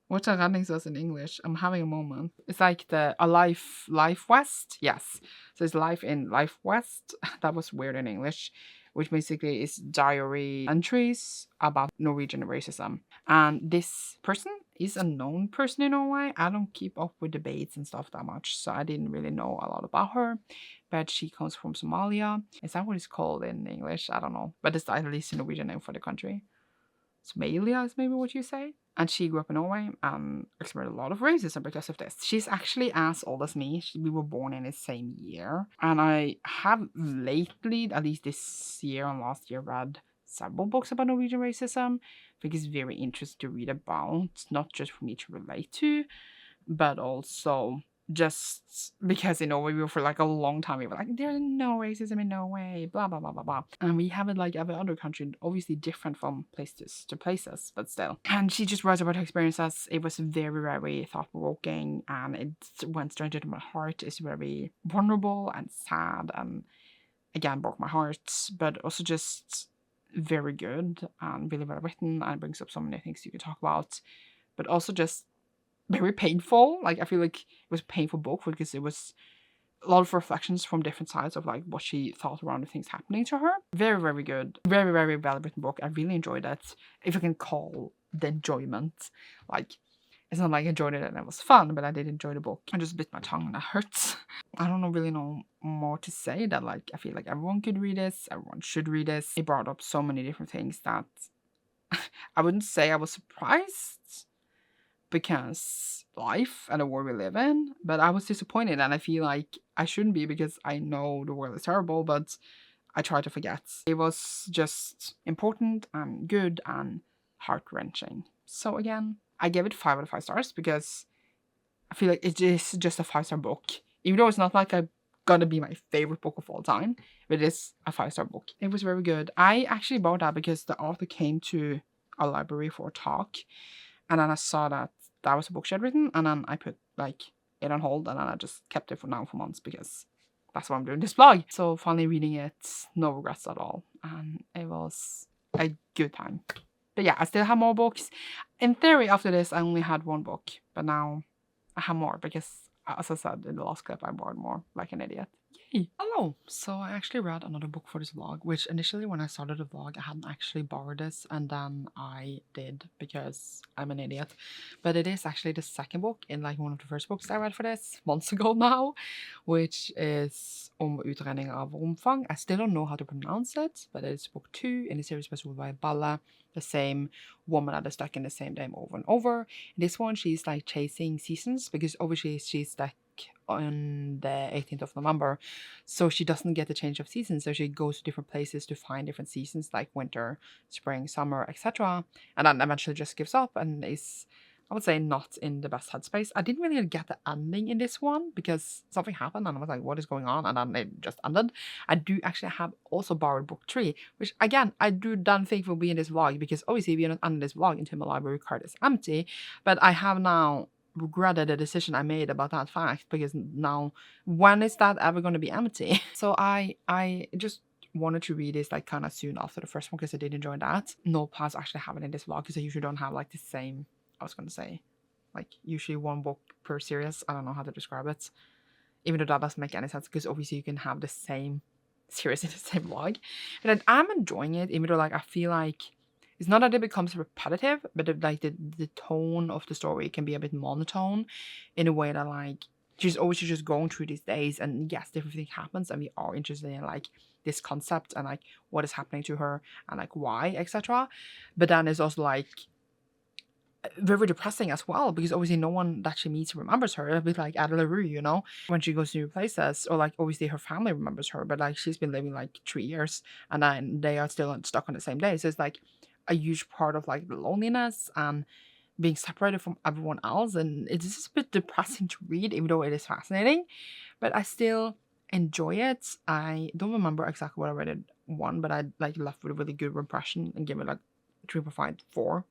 what's a redningsvest in English? I'm having a moment. It's like a life vest. Yes. So it's life in life vest. That was weird in English, which basically is diary entries about Norwegian racism. And this person is a known person in Norway. I don't keep up with debates and stuff that much, so I didn't really know a lot about her. But she comes from Somalia. Is that what it's called in English? I don't know. But it's at least a Norwegian name for the country. Somalia is maybe what you say. And she grew up in Norway and experienced a lot of racism because of this. She's actually as old as me. We were born in the same year. And I have lately, at least this year and last year, read several books about Norwegian racism. I think it's very interesting to read about, not just for me to relate to, but also just because in Norway we were for like a long time we were like there's no racism in Norway, blah blah blah blah blah, and we have it like every other country, obviously different from places to places, but still. And she just writes about her experiences. It was very very thought-provoking and it went straight into my heart. It's very vulnerable and sad and again broke my heart, but also just very good and really well written and brings up so many things you could talk about, but also just very painful. Like I feel like it was a painful book because it was a lot of reflections from different sides of like what she thought around the things happening to her. Very very good, very very well written book. I really enjoyed it, if I can call the enjoyment. Like it's not like I enjoyed it and it was fun, but I did enjoy the book. I just bit my tongue and it hurts. I don't really know more to say. That like I feel like everyone could read this, everyone should read this. It brought up so many different things that I wouldn't say I was surprised, because life and the world we live in, but I was disappointed, and I feel like I shouldn't be because I know the world is terrible, but I try to forget. It was just important and good and heart-wrenching. So again, I gave it 5 out of 5 stars because I feel like it is just a 5-star book, even though it's not like gonna be my favorite book of all time, but it is a 5-star book. It was very good. I actually bought that because the author came to a library for a talk, and then I saw that was a book she had written, and then I put like it on hold, and then I just kept it for months because that's why I'm doing this vlog. So finally reading it, no regrets at all, and it was a good time. But yeah, I still have more books. In theory, after this, I only had 1 book, but now I have more because, as I said in the last clip, I borrowed more like an idiot. Yay! Hello! So I actually read another book for this vlog, which initially when I started the vlog, I hadn't actually borrowed this, and then I did because I'm an idiot. But it is actually the second book in like one of the first books I read for this months ago now, which is Om utredning av romfang. I still don't know how to pronounce it, but it's book 2 in the series by Solveig Balle, the same woman that is stuck in the same name over and over. In this one, she's like chasing seasons because obviously she's stuck on the 18th of November, so she doesn't get the change of seasons, so she goes to different places to find different seasons like winter, spring, summer, etc., and then eventually just gives up and is, I would say, not in the best headspace. I didn't really get the ending in this one because something happened and I was like, what is going on? And then it just ended. I do actually have also borrowed book 3, which again, I don't think will be in this vlog because obviously we are not ending this vlog until my library card is empty, but I have now regretted the decision I made about that fact because now when is that ever going to be empty? So I just wanted to read this like kind of soon after the first one because I did enjoy that. No plans actually have it in this vlog because I usually don't have like the same, I was going to say, like usually 1 book per series. I don't know how to describe it, even though that doesn't make any sense because obviously you can have the same series in the same vlog. But I'm enjoying it, even though like I feel like it's not that it becomes repetitive, but the tone of the story can be a bit monotone in a way that like she's always just going through these days, and yes, different things happens and we are interested in like this concept and like what is happening to her and like why, etc. But then it's also like very depressing as well because obviously no one that she meets remembers her. A bit like Ada LaRue, you know, when she goes to new places, or like obviously her family remembers her, but like she's been living like 3 years and then they are still stuck on the same day. So it's like a huge part of like the loneliness and being separated from everyone else, and it's just a bit depressing to read, even though it is fascinating. But I still enjoy it. I don't remember exactly what I read it one, but I like left with a really good impression and gave it like 3.5, 4.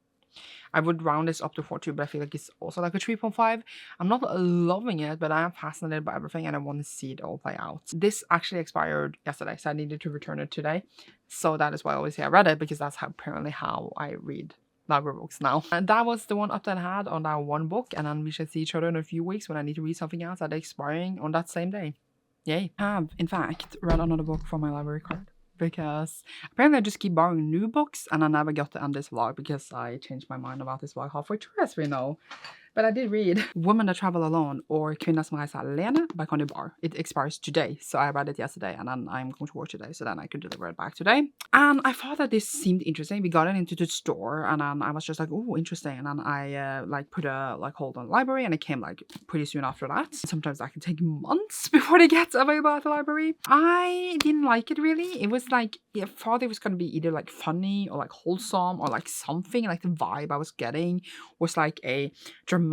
I would round this up to 4 too, but I feel like it's also like a 3.5. I'm not loving it, but I am fascinated by everything and I want to see it all play out. This actually expired yesterday, so I needed to return it today. So that is why I always say I read it, because that's apparently how I read library books now. And that was the one update I had on that one book, and then we shall see each other in a few weeks when I need to read something else that is expiring on that same day. Yay. I have, in fact, read another book from my library card, because apparently I just keep borrowing new books and I never got to end this vlog because I changed my mind about this vlog halfway through, as we know. But I did read Women That Travel Alone, or Kvinner som reiser alene by Connie Barr. It expires today, so I read it yesterday and then I'm going to work today, so then I could deliver it back today. And I thought that this seemed interesting. We got it into the store and then I was just like, oh, interesting. And then I like put a like hold on the library, and it came like pretty soon after that. Sometimes that can take months before they get available at the library. I didn't like it really. It was like, I thought it was going to be either like funny or like wholesome or like something. Like the vibe I was getting was like a dramatic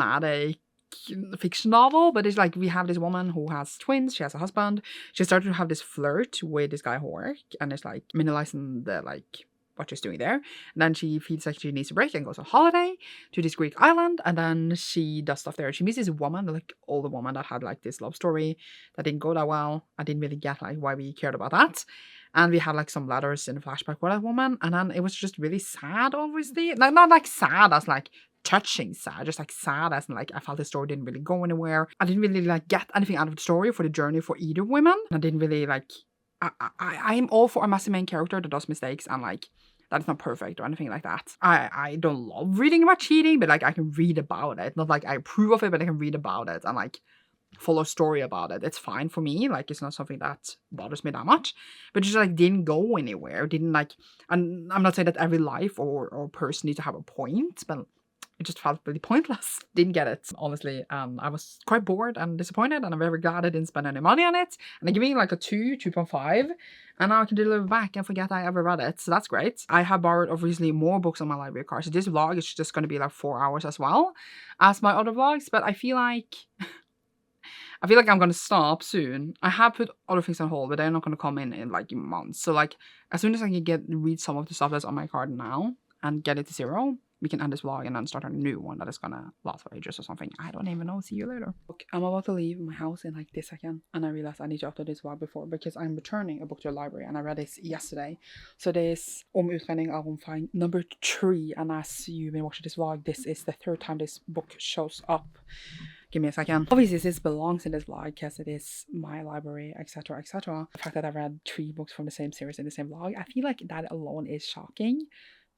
fiction novel, but it's like we have this woman who has twins, she has a husband, she started to have this flirt with this guy who work, and it's like minimalizing the like what she's doing there, and then she feels like she needs a break and goes on holiday to this Greek island, and then she does stuff there. She meets this woman, like older woman, that had like this love story that didn't go that well. I didn't really get like why we cared about that. And we had like some letters in a flashback with that woman, and then it was just really sad, obviously. Like not like sad as like touching sad, just like sad as in like I felt the story didn't really go anywhere. I didn't really like get anything out of the story for the journey for either women. I didn't really like I'm all for a messy main character that does mistakes and like that is not perfect or anything like that. I don't love reading about cheating, but like I can read about it. Not like I approve of it, but I can read about it and like follow a story about it. It's fine for me. Like it's not something that bothers me that much. But just like didn't go anywhere. Didn't like, and I'm not saying that every life or person needs to have a point, but it just felt really pointless. Didn't get it, honestly. I was quite bored and disappointed, and I'm very glad I didn't spend any money on it. And I give it like a 2.5, and now I can deliver back and forget I ever read it. So that's great. I have borrowed obviously more books on my library card. So this vlog is just going to be like 4 hours as well as my other vlogs. But I feel like I'm going to stop soon. I have put other things on hold, but they're not going to come in like months. So like as soon as I can read some of the stuff that's on my card now and get it to 0, we can end this vlog and then start a new one that is gonna last for ages or something. I don't even know. See you later. Look, I'm about to leave my house in like this second, and I realized I need to upload this vlog before because I'm returning a book to the library and I read this yesterday. So this Om utredning av omfang number 3, and as you've been watching this vlog, this is the 3rd time this book shows up. Give me a second. Obviously this belongs in this vlog because it is my library, etc, etc. The fact that I read 3 books from the same series in the same vlog, I feel like that alone is shocking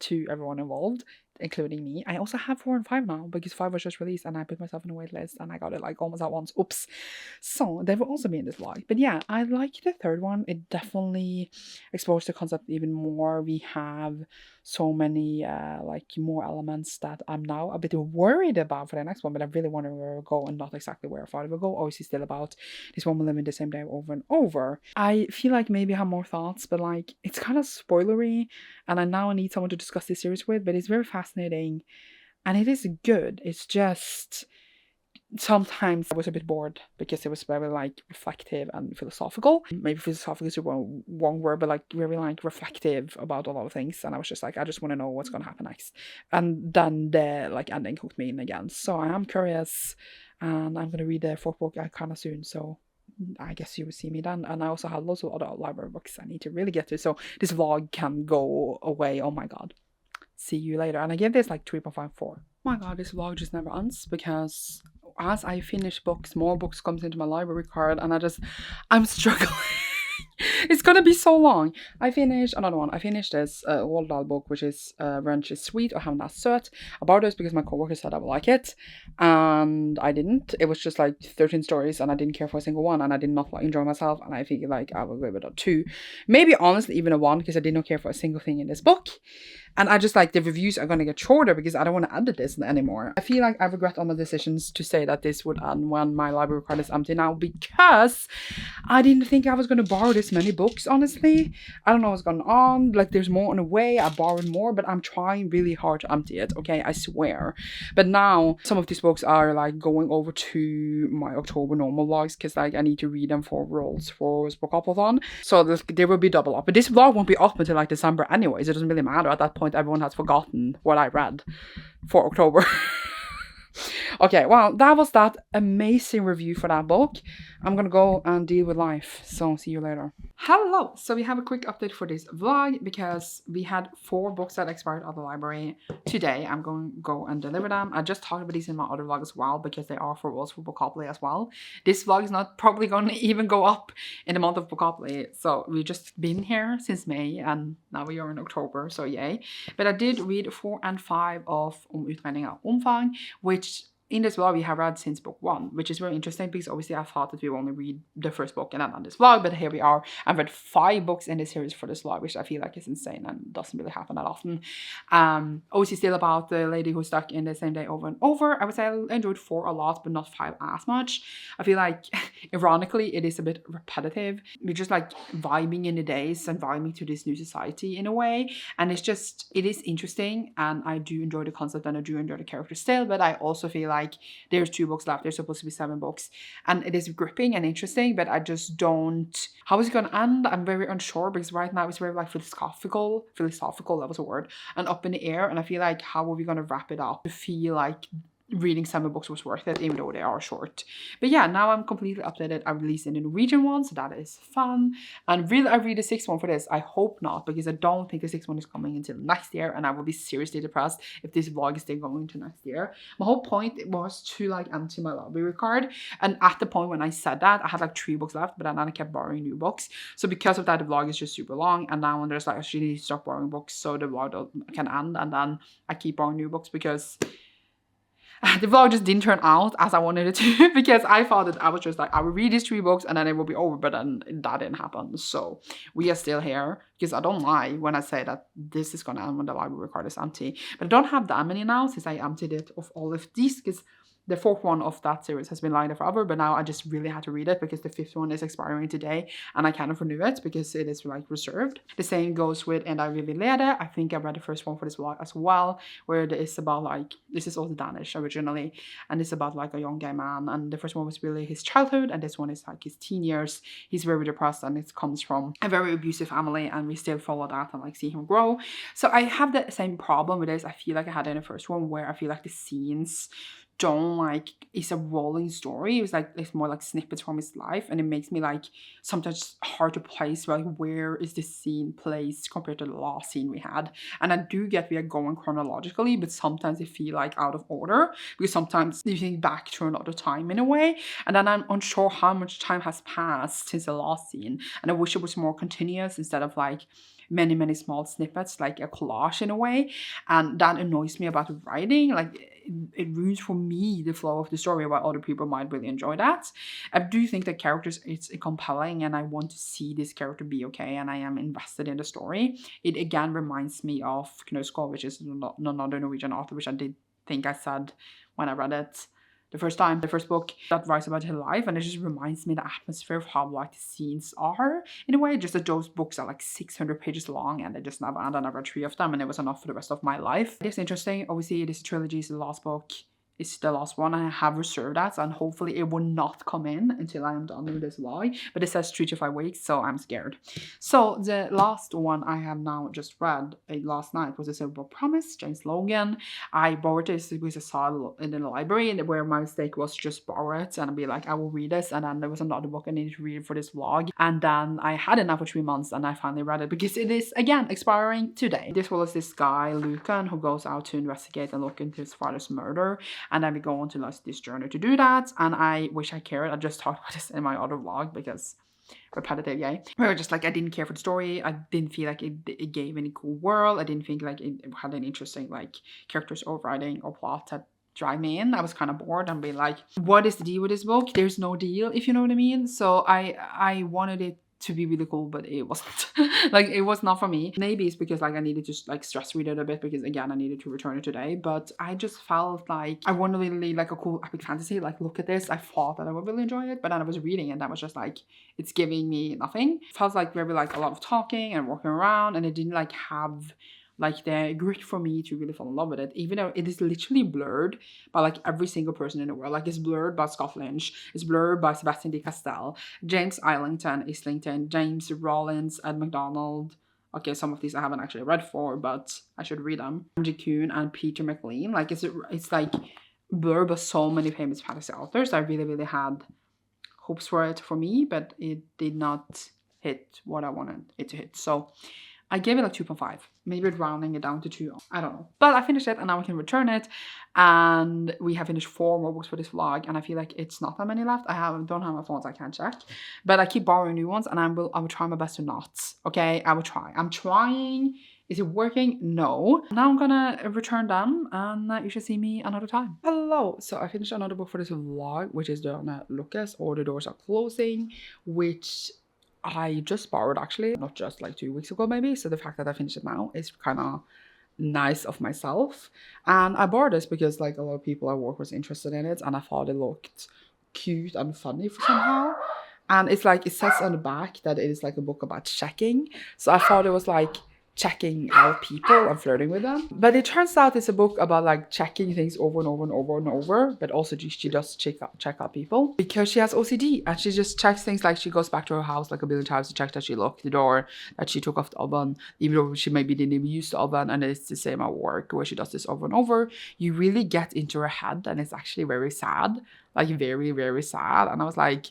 to everyone involved, including me. I also have 4 and 5 now because 5 was just released and I put myself in a wait list and I got it like almost at once. Oops. So they will also be in this vlog. But yeah, I like the 3rd one. It definitely explores the concept even more. We have so many like more elements that I'm now a bit worried about for the next one, but I really wonder where it'll go and not exactly where I thought it would go. Obviously still about this woman living the same day over and over. I feel like maybe I have more thoughts, but like it's kind of spoilery and I now need someone to discuss this series with, but it's very fascinating and it is good. It's just sometimes I was a bit bored because it was very like reflective and philosophical. Maybe philosophical is the wrong word, but like very like reflective about a lot of things, and I was just like, I just want to know what's going to happen next. And then the like ending hooked me in again, so I am curious and I'm going to read the 4th book kind of soon, so I guess you will see me then. And I also have lots of other library books I need to really get to, so this vlog can go away. Oh my god, see you later. And I gave this like 3.54. Oh my god, this vlog just never ends because as I finish books, more books comes into my library card and I'm struggling. It's gonna be so long. I finished another one. I finished this Roald Dahl book, which is Wrench is Sweet or Havn er Søt. I bought this because my coworker said I would like it, and I didn't. It was just like 13 stories, and I didn't care for a single one, and I did not like, enjoy myself, and I think like I will give it a 2. Maybe honestly even a 1, because I did not care for a single thing in this book. And I just like the reviews are gonna get shorter because I don't want to edit this anymore. I feel like I regret all my decisions to say that this would end when my library card is empty now, because I didn't think I was gonna borrow this many books, honestly. I don't know what's going on. Like, there's more on the way. I borrowed more, but I'm trying really hard to empty it, okay? I swear. But now some of these books are like going over to my October normal vlogs because like I need to read them for roles for Bookathon. So there will be double up. But this vlog won't be up until like December anyways. It doesn't really matter. At that point, everyone has forgotten what I read for October. Okay, well, that was that amazing review for that book. I'm gonna go and deal with life, so see you later. Hello! So we have a quick update for this vlog because we had 4 books that expired at the library today. I'm going to go and deliver them. I just talked about these in my other vlog as well because they are for roles for Bookopoly as well. This vlog is not probably going to even go up in the month of Bookopoly. So we've just been here since May and now we are in October, so yay. But I did read 4 and 5 of Utredning av omfang, which in this vlog we have read since book 1, which is very interesting because obviously I thought that we would only read the first book and then on this vlog, but here we are. I've read 5 books in this series for this vlog, which I feel like is insane and doesn't really happen that often. Obviously still about the lady who's stuck in the same day over and over. I would say I enjoyed 4 a lot, but not 5 as much. I feel like, ironically, it is a bit repetitive. We're just like vibing in the days and vibing to this new society in a way. And it is interesting and I do enjoy the concept and I do enjoy the characters still, but I also feel like there's 2 books left. There's supposed to be 7 books and it is gripping and interesting, but I just don't, how is it going to end? I'm very unsure because right now it's very like philosophical, that was a word, and up in the air, and I feel like how are we going to wrap it up to feel like reading 7 books was worth it, even though they are short. But yeah, now I'm completely updated. I released in the Norwegian one, so that is fun. And really, I read the 6th one for this. I hope not, because I don't think the 6th one is coming until next year, and I will be seriously depressed if this vlog is still going to next year. My whole point was to like empty my library card, and at the point when I said that, I had like 3 books left, but then I kept borrowing new books. So because of that, the vlog is just super long, and now when there's like, I actually need to stop borrowing books so the vlog can end, and then I keep borrowing new books because the vlog just didn't turn out as I wanted it to, because I thought that I was just like, I will read these 3 books and then it will be over, but then that didn't happen. So we are still here, because I don't lie when I say that this is gonna end when the library card is empty. But I don't have that many now since I emptied it of all of these, because the 4th one of that series has been lying there forever, but now I just really had to read it because the 5th one is expiring today and I cannot renew it because it is like reserved. The same goes with And I Really Leder. I think I read the first one for this vlog as well, where it is about like, this is also Danish originally, and it's about like a young gay man, and the first one was really his childhood and this one is like his teen years. He's very depressed and it comes from a very abusive family, and we still follow that and like see him grow. So I have the same problem with this. I feel like I had in the first one, where I feel like the scenes don't like, it's a rolling story. It was like, it's more like snippets from his life, and it makes me like sometimes hard to place like where is this scene placed compared to the last scene we had. And I do get we are going chronologically, but sometimes I feel like out of order, because sometimes you think back to another time in a way, and then I'm unsure how much time has passed since the last scene, and I wish it was more continuous instead of like many small snippets, like a collage in a way. And that annoys me about writing. Like it ruins for me the flow of the story, while other people might really enjoy that. I do think the characters, it's compelling and I want to see this character be okay, and I am invested in the story. It again reminds me of Knausgård, which is another Norwegian author, which I did think I said when I read it the first time, the first book, that writes about her life, and it just reminds me the atmosphere of how like the scenes are in a way. Just that those books are like 600 pages long and they just never end. I read 3 of them and it was enough for the rest of my life. It's interesting. Obviously this trilogy is the last book. It's the last one, and I have reserved that, and hopefully it will not come in until I am done with this vlog, but it says 3 to 5 weeks, so I'm scared. So the last one I have now just read last night was The Silver Promise, James Logan. I borrowed this because I saw it in the library, where my mistake was just borrow it and be like, I will read this, and then there was another book I needed to read for this vlog, and then I had enough for 3 months and I finally read it because it is again expiring today. This was this guy Lucan who goes out to investigate and look into his father's murder, and then we go on to like this journey to do that. And I wish I cared. I just talked about this in my other vlog because repetitive, yay. Where just like I didn't care for the story. I didn't feel like it gave any cool world. I didn't think like it had any interesting like characters or writing or plot that drive me in. I was kind of bored and be like, what is the deal with this book? There's no deal, if you know what I mean. So I wanted it to be really cool, but it wasn't. Like, it was not for me. Maybe it's because like I needed to like stress read it a bit, because again I needed to return it today. But I just felt like I wanted really like a cool epic fantasy. Like, look at this, I thought that I would really enjoy it, but then I was reading it and that was just like, it's giving me nothing. It felt like very like a lot of talking and walking around, and it didn't like have like the grit for me to really fall in love with it, even though it is literally blurred by like every single person in the world. Like, it's blurred by Scott Lynch, it's blurred by Sebastian de Castell, James Islington, James Rollins, Ed McDonald. Okay, some of these I haven't actually read for, but I should read them. Angie Kuhn and Peter McLean. Like, it's like blurred by so many famous fantasy authors. I really had hopes for it for me, but it did not hit what I wanted it to hit. So I gave it like 2.5, maybe rounding it down to 2. I don't know. But I finished it and now I can return it. And we have finished 4 more books for this vlog, and I feel like it's not that many left. Don't have my phones, I can't check. But I keep borrowing new ones, and I will try my best to not. Okay, I will try. I'm trying. Is it working? No. Now I'm gonna return them, and you should see me another time. Hello. So I finished another book for this vlog, which is Donna Lucas, or The Doors Are Closing, which I just borrowed actually, not just like 2 weeks ago maybe. So the fact that I finished it now is kind of nice of myself. And I borrowed this because like a lot of people I work was interested in it, and I thought it looked cute and funny for somehow. And it's like, it says on the back that it is like a book about checking. So I thought it was like checking out people and flirting with them, but it turns out it's a book about like checking things over and over and over and over. But also she does check out people because she has OCD, and she just checks things. Like, she goes back to her house like a billion times to check that she locked the door, that she took off the oven, even though she maybe didn't even use the oven. And it's the same at work, where she does this over and over. You really get into her head, and it's actually very sad, like very sad. And I was like,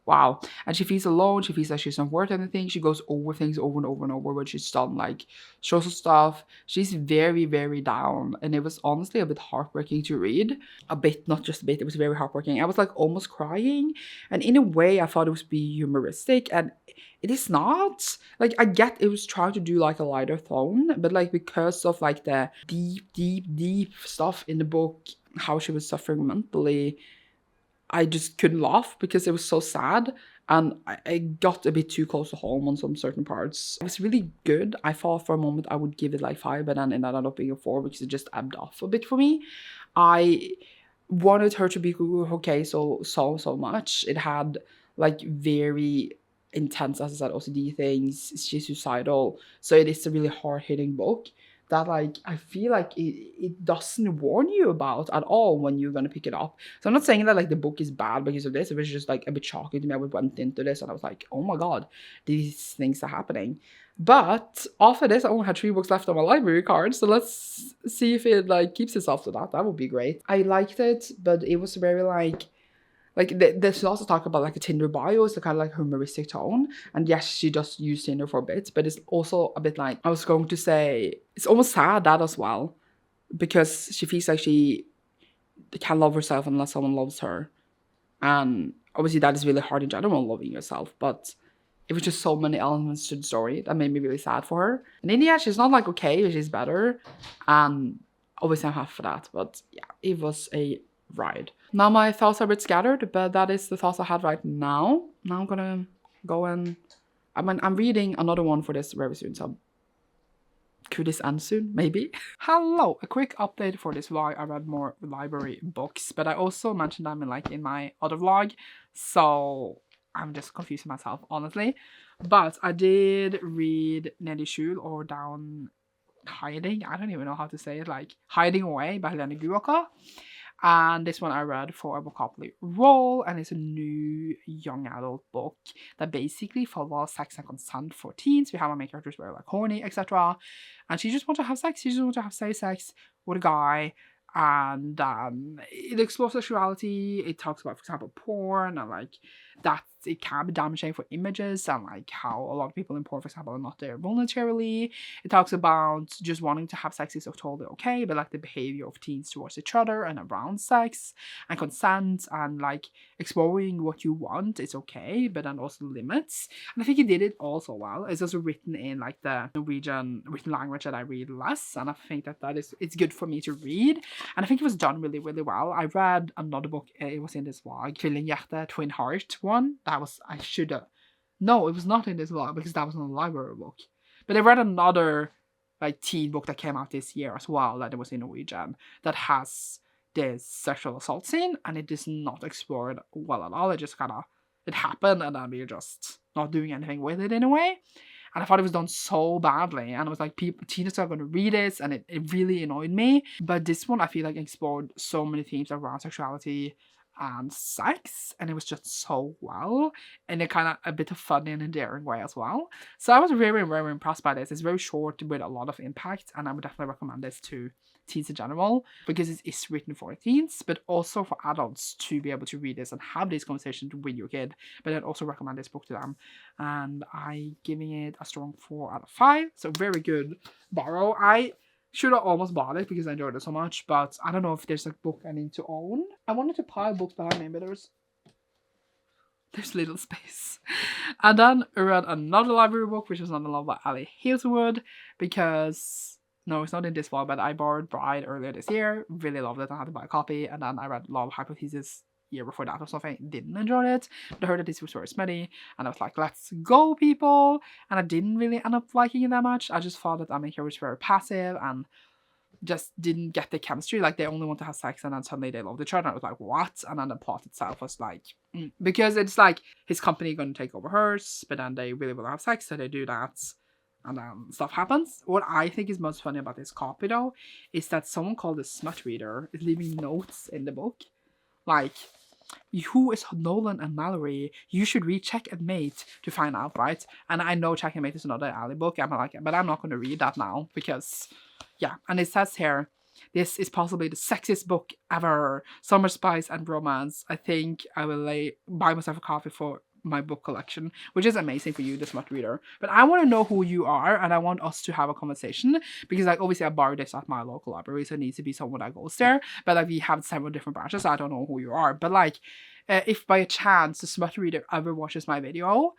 wow. And she feels alone. She feels like she's not worth anything. She goes over things over and over and over when she's done like social stuff. She's very down. And it was honestly a bit heartbreaking to read. A bit, not just a bit. It was very heartbreaking. I was like almost crying. And in a way, I thought it was be humoristic. And it is not. Like, I get it was trying to do like a lighter tone. But like, because of like the deep stuff in the book, how she was suffering mentally, I just couldn't laugh because it was so sad, and I got a bit too close to home on some certain parts. It was really good. I thought for a moment I would give it like 5, but then it ended up being a 4 because it just ebbed off a bit for me. I wanted her to be okay so much. It had like very intense, as I said, OCD things. She's suicidal, so it is a really hard-hitting book that like I feel like it doesn't warn you about at all when you're gonna pick it up. So I'm not saying that like the book is bad because of this. It was just like a bit shocking to me. I went into this and I was like, oh my god, these things are happening. But after this, I only had 3 books left on my library card, so let's see if it like keeps itself to that. That would be great. I liked it, but it was very like there's also talk about like a Tinder bio. It's a kind of like humoristic tone, and yes, she does use Tinder for a bit, but it's also a bit like, I was going to say, it's almost sad that as well, because she feels like she can't love herself unless someone loves her. And obviously that is really hard in general, loving yourself, but it was just so many elements to the story that made me really sad for her. And in the end, she's not like okay, but she's better, and obviously I'm happy for that. But yeah, it was a ride. Now my thoughts are a bit scattered, but that is the thoughts I had right now. Now I'm gonna go and I'm reading another one for this very soon, so could this end soon? Maybe. Hello, a quick update for this vlog. I read more library books, but I also mentioned them in my other vlog, so I'm just confusing myself, honestly. But I did read Nelly Schul, or Down Hiding. I don't even know how to say it, like Hiding Away by Helene Guoka. And this one I read for a vocabulary role, and it's a new young adult book that basically follows sex and consent for teens. We have our main characters very like horny, etc. And she just wants to have sex. She just wants to have safe sex with a guy. And it explores sexuality. It talks about, for example, porn, and like that it can be damaging for images, and like how a lot of people in porn, for example, are not there voluntarily. It talks about just wanting to have sex is totally okay, but like the behavior of teens towards each other and around sex and consent, and like exploring what you want is okay, but then also limits. And I think he did it also well. It's also written in like the Norwegian written language that I read less, and I think it's good for me to read. And I think it was done really well. I read another book, it was in this vlog, Tvillinghjerte, Twin Heart one. I should have No, it was not in this vlog because that was not a library book. But I read another like teen book that came out this year as well, that it was in Norwegian, that has this sexual assault scene, and it is not explored well at all. It just kind of, it happened, and then we're just not doing anything with it in a way. And I thought it was done so badly, and I was like, people, teenagers are going to read this, and it really annoyed me. But this one, I feel like explored so many themes around sexuality and sex, and it was just so well, in a kind of a bit of funny and endearing way as well. So I was very, very impressed by this. It's very short with a lot of impact, and I would definitely recommend this to teens in general, because it is written for teens, but also for adults to be able to read this and have this conversation with your kid. But I'd also recommend this book to them, and I giving it a strong 4 out of 5. So very good borrow. I should have almost bought it because I enjoyed it so much, but I don't know if there's a book I need to own. I wanted to pile books behind me, but there's little space. And then I read another library book, which is Not in Love by Ali Hazelwood, because, no, it's not in this one, but I borrowed Bride earlier this year, really loved it, I had to buy a copy, and then I read Love Hypothesis year before that or something, didn't enjoy it, but I heard that this was very smutty, and I was like, let's go, people, and I didn't really end up liking it that much. I just thought that Amika was very passive and just didn't get the chemistry. Like, they only want to have sex and then suddenly they love each other, and I was like, what? And then the plot itself was like, because it's like his company gonna take over hers, but then they really want to have sex, so they do that, and then stuff happens. What I think is most funny about this copy though is that someone called a smut reader is leaving notes in the book, like, who is Nolan and Mallory? You should read Check and Mate to find out, right? And I know Check and Mate is another Ali book, I'm like, but I'm not going to read that now because, yeah. And it says here, this is possibly the sexiest book ever. Summer spice and romance. I think I will buy myself a coffee for my book collection, which is amazing for you, the smart reader. But I want to know who you are, and I want us to have a conversation, because like obviously I borrowed this at my local library, so it needs to be someone that goes there, but like we have several different branches, so I don't know who you are. But like if by a chance the smart reader ever watches my video,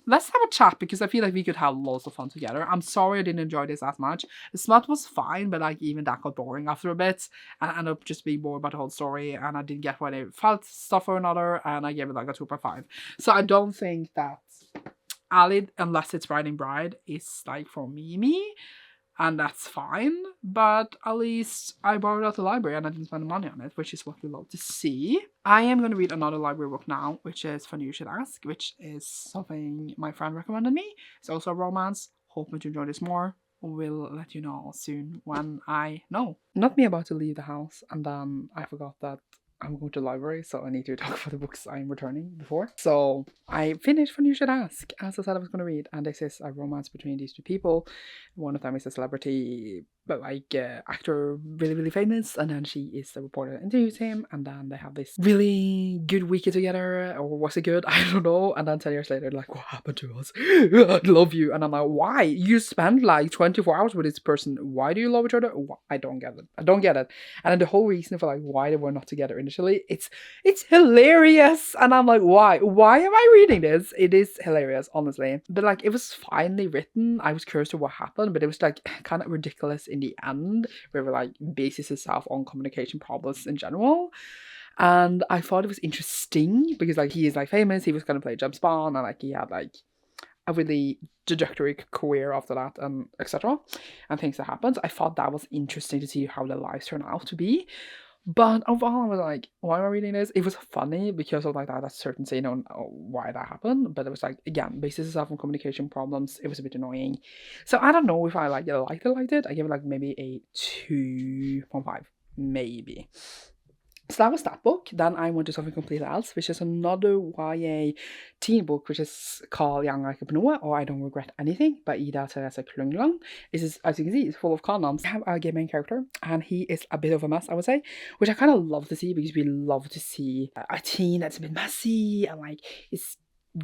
let's have a chat, because I feel like we could have lots of fun together. I'm sorry I didn't enjoy this as much. The smut was fine, but like even that got boring after a bit, and I ended up just being bored about the whole story, and I didn't get what I felt, stuff or another, and I gave it like a 2.5. So I don't think that Ali, unless it's Riding Bride, is like for me, and that's fine, but at least I borrowed at the library and I didn't spend money on it, which is what we love to see. I am going to read another library book now, which is Funny You Should Ask, which is something my friend recommended me. It's also a romance. Hoping to enjoy this more. Will let you know soon when I know. Not me about to leave the house, and then I forgot that I'm going to the library, so I need to talk about the books I'm returning before. So I finished When You Should Ask, as I said I was going to read, and this is a romance between these two people. One of them is a celebrity, but like actor, really, really famous, and then she is the reporter that interviews him, and then they have this really good weekend together, or was it good? I don't know. And then 10 years later, like, what happened to us? I love you. And I'm like, why? You spent like 24 hours with this person. Why do you love each other? I don't get it. I don't get it. And then the whole reason for like why they were not together initially, it's hilarious. And I'm like, why am I reading this? It is hilarious, honestly. But like, it was finely written. I was curious to what happened, but it was like kind of ridiculous in the end, where it like bases itself on communication problems in general. And I thought it was interesting because like he is like famous, he was gonna play James Bond, and like he had like a really trajectory career after that, and etc. and things that happened. I thought that was interesting to see how their lives turn out to be. But overall, I was like, why am I reading this? It was funny because of like that certain scene on why that happened. But it was like, again, basis itself on communication problems. It was a bit annoying. So I don't know if I liked it. I give it like maybe a 2.5, maybe. So that was that book. Then I went to something completely else, which is another YA teen book, which is called Young Like a Noah, or I Don't Regret Anything by Ida Teresa Klungland. This is, as you can see, it's full of condoms. I have a gay main character, and he is a bit of a mess, I would say, which I kind of love to see, because we love to see a teen that's a bit messy and like is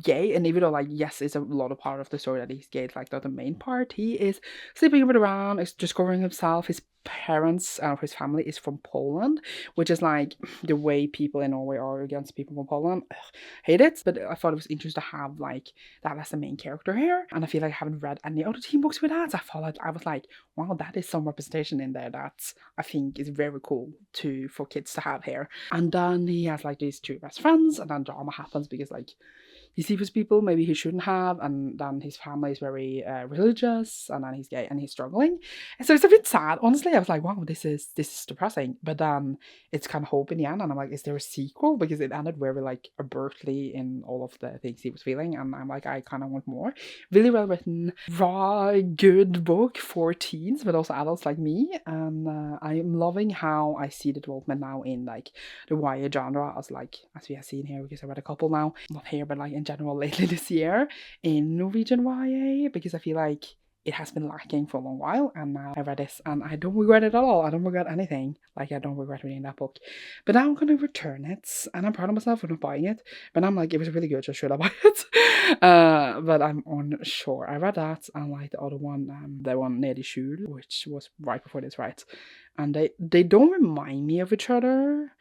gay. And even though like yes, it's a lot of part of the story that he's gay, it's like not the main part. He is sleeping a bit around, is discovering himself. His parents and his family is from Poland, which is like the way people in Norway are against people from Poland. Ugh, hate it. But I thought it was interesting to have like that as the main character here, and I feel like I haven't read any other teen books with that. So I felt like I was like, wow, that is some representation in there that I think is very cool for kids to have here. And then he has like these two best friends, and then drama happens because like he sleeps with people maybe he shouldn't have, and then his family is very religious, and then he's gay and he's struggling. And so it's a bit sad. Honestly, I was like, wow, this is depressing. But then it's kind of hope in the end, and I'm like, is there a sequel? Because it ended very like abruptly in all of the things he was feeling, and I'm like, I kind of want more. Really well written, raw, good book for teens, but also adults like me. And I'm loving how I see the development now in like the YA genre, as we have seen here, because I read a couple now, not here, but like in general lately this year in Norwegian YA, because I feel like it has been lacking for a long while, and now I read this and I don't regret it at all. I don't regret anything. Like, I don't regret reading that book. But now I'm gonna return it, and I'm proud of myself for not buying it. But I'm like, it was really good, so should I buy it? But I'm unsure. I read that, and like the other one, the one near the Skjul, which was right before this, right? And they don't remind me of each other,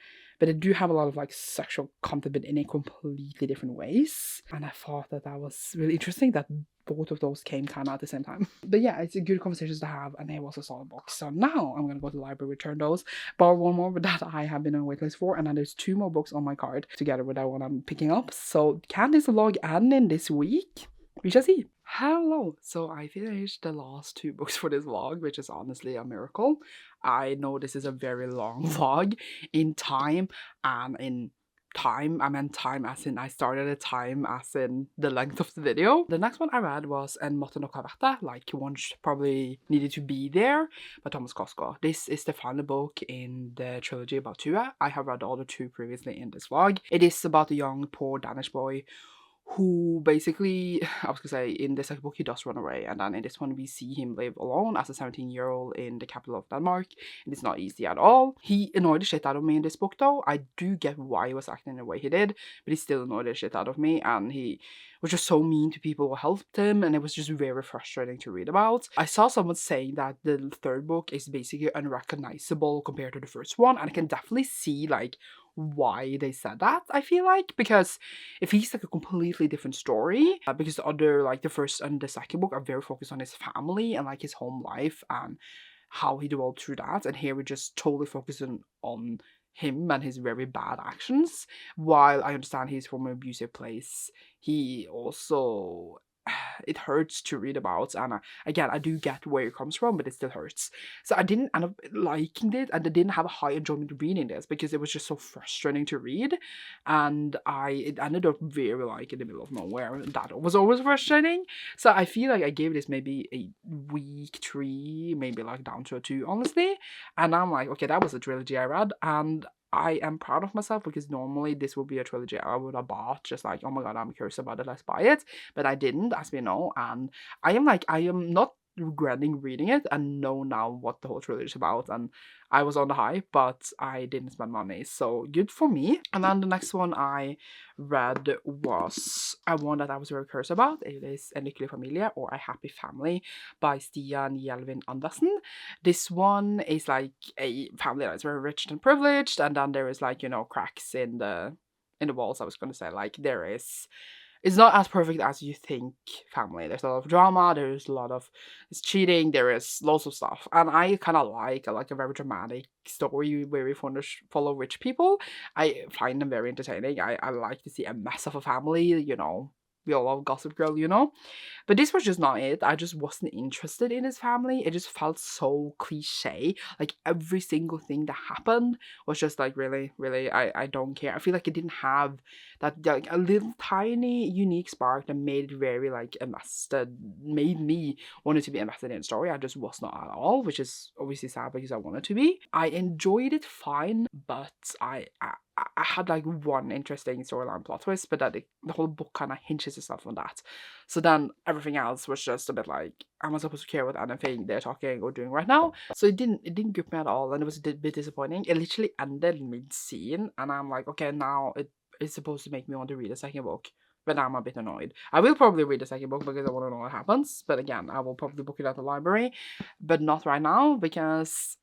but they do have a lot of like sexual content, but in a completely different ways. And I thought that was really interesting that both of those came kind of at the same time. But yeah, it's a good conversation to have, and it was a solid book. So now I'm gonna go to the library, return those, borrow one more, but that I have been on a waitlist for, and then there's 2 more books on my card together with that one I'm picking up. So can this vlog end in this week? We shall see. Hello! So I finished the last 2 books for this vlog, which is honestly a miracle. I know this is a very long vlog in time, and in time, I meant time as in I started a time as in the length of the video. The next one I read was En måtte nok ha vært der, like One Probably Needed to Be There by Thomas Kosko. This is the final book in the trilogy about Tua. I have read all the 2 previously in this vlog. It is about a young, poor Danish boy who basically, I was gonna say, in the second book he does run away, and then in this one we see him live alone as a 17-year-old in the capital of Denmark, and it's not easy at all. He annoyed the shit out of me in this book though. I do get why he was acting the way he did, but he still annoyed the shit out of me, and he was just so mean to people who helped him, and it was just very frustrating to read about. I saw someone saying that the third book is basically unrecognizable compared to the first one, and I can definitely see like why they said that, I feel like, because it feels like a completely different story, because the other, like the first and the second book, are very focused on his family and like his home life and how he developed through that, and here we're just totally focusing on him and his very bad actions. While I understand he's from an abusive place, he also it hurts to read about, and again, I do get where it comes from, but it still hurts. So I didn't end up liking it, and I didn't have a high enjoyment reading this because it was just so frustrating to read, and it ended up very like in the middle of nowhere. That was always frustrating. So I feel like I gave this maybe a weak 3, maybe like down to a 2, honestly. And I'm like, okay, that was a trilogy I read, and I am proud of myself because normally this would be a trilogy I would have bought, just like, oh my god, I'm curious about it, let's buy it. But I didn't, as we know, and I am not regretting reading it and know now what the whole trilogy is about, and I was on the hype, but I didn't spend money, so good for me. And then the next one I read was a one that I was very curious about. It is En lykkelig familie, or A Happy Family, by Stian Hjelvin Andersen. This one is like a family that's very rich and privileged, and then there is like, you know, cracks in the walls. I was gonna say, like, it's not as perfect as you think family. There's a lot of drama, there's a lot of cheating, there is lots of stuff. And I kind of like a very dramatic story where we follow rich people. I find them very entertaining. I like to see a mess of a family, you know. We all love Gossip Girl, you know? But this was just not it. I just wasn't interested in his family. It just felt so cliche. Like, every single thing that happened was just like, really, I don't care. I feel like it didn't have that, like, a little tiny unique spark that made it very like invested, made me wanted to be invested in the story. I just was not at all, which is obviously sad because I wanted to be. I enjoyed it fine, but I had like one interesting storyline plot twist, but that the whole book kind of hinges itself on that. So then everything else was just a bit like, am I supposed to care about anything they're talking or doing right now? So it didn't grip me at all, and it was a bit disappointing. It literally ended mid-scene, and I'm like, okay, now it is supposed to make me want to read a second book. But now I'm a bit annoyed. I will probably read the second book because I want to know what happens. But again, I will probably book it at the library, but not right now because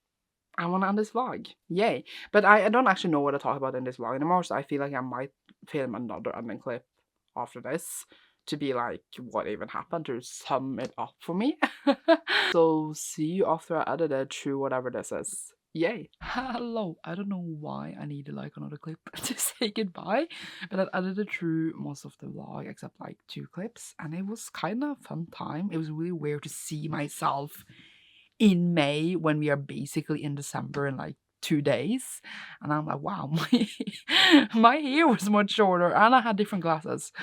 I want to end this vlog. Yay. But I don't actually know what to talk about in this vlog anymore, so I feel like I might film another ending clip after this to be like, what even happened, to sum it up for me. So see you after I edit it through whatever this is. Yay. Hello. I don't know why I needed like another clip to say goodbye, but I edited through most of the vlog except like 2 clips, and it was kind of a fun time. It was really weird to see myself in May when we are basically in December in like 2 days. And I'm like, wow, my hair was much shorter and I had different glasses.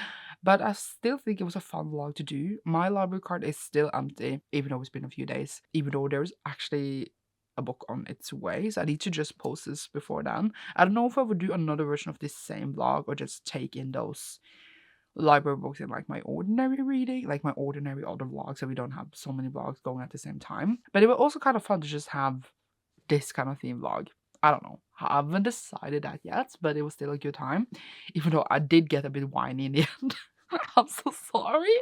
But I still think it was a fun vlog to do. My library card is still empty, even though it's been a few days, even though there's actually a book on its way. So I need to just post this before then. I don't know if I would do another version of this same vlog or just take in those library books in like my ordinary reading, like my ordinary other vlogs, so we don't have so many vlogs going at the same time. But it was also kind of fun to just have this kind of theme vlog. I don't know. I haven't decided that yet, but it was still a good time. Even though I did get a bit whiny in the end. I'm so sorry.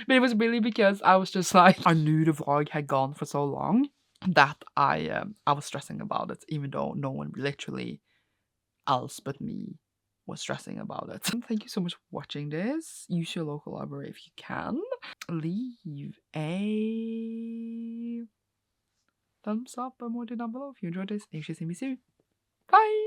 But it was really because I was just like, I knew the vlog had gone for so long that I was stressing about it, even though no one literally else but me was stressing about it. Thank you so much for watching this. Use your local library if you can. Leave a thumbs up emoji down below if you enjoyed this. And you should see me soon. Bye!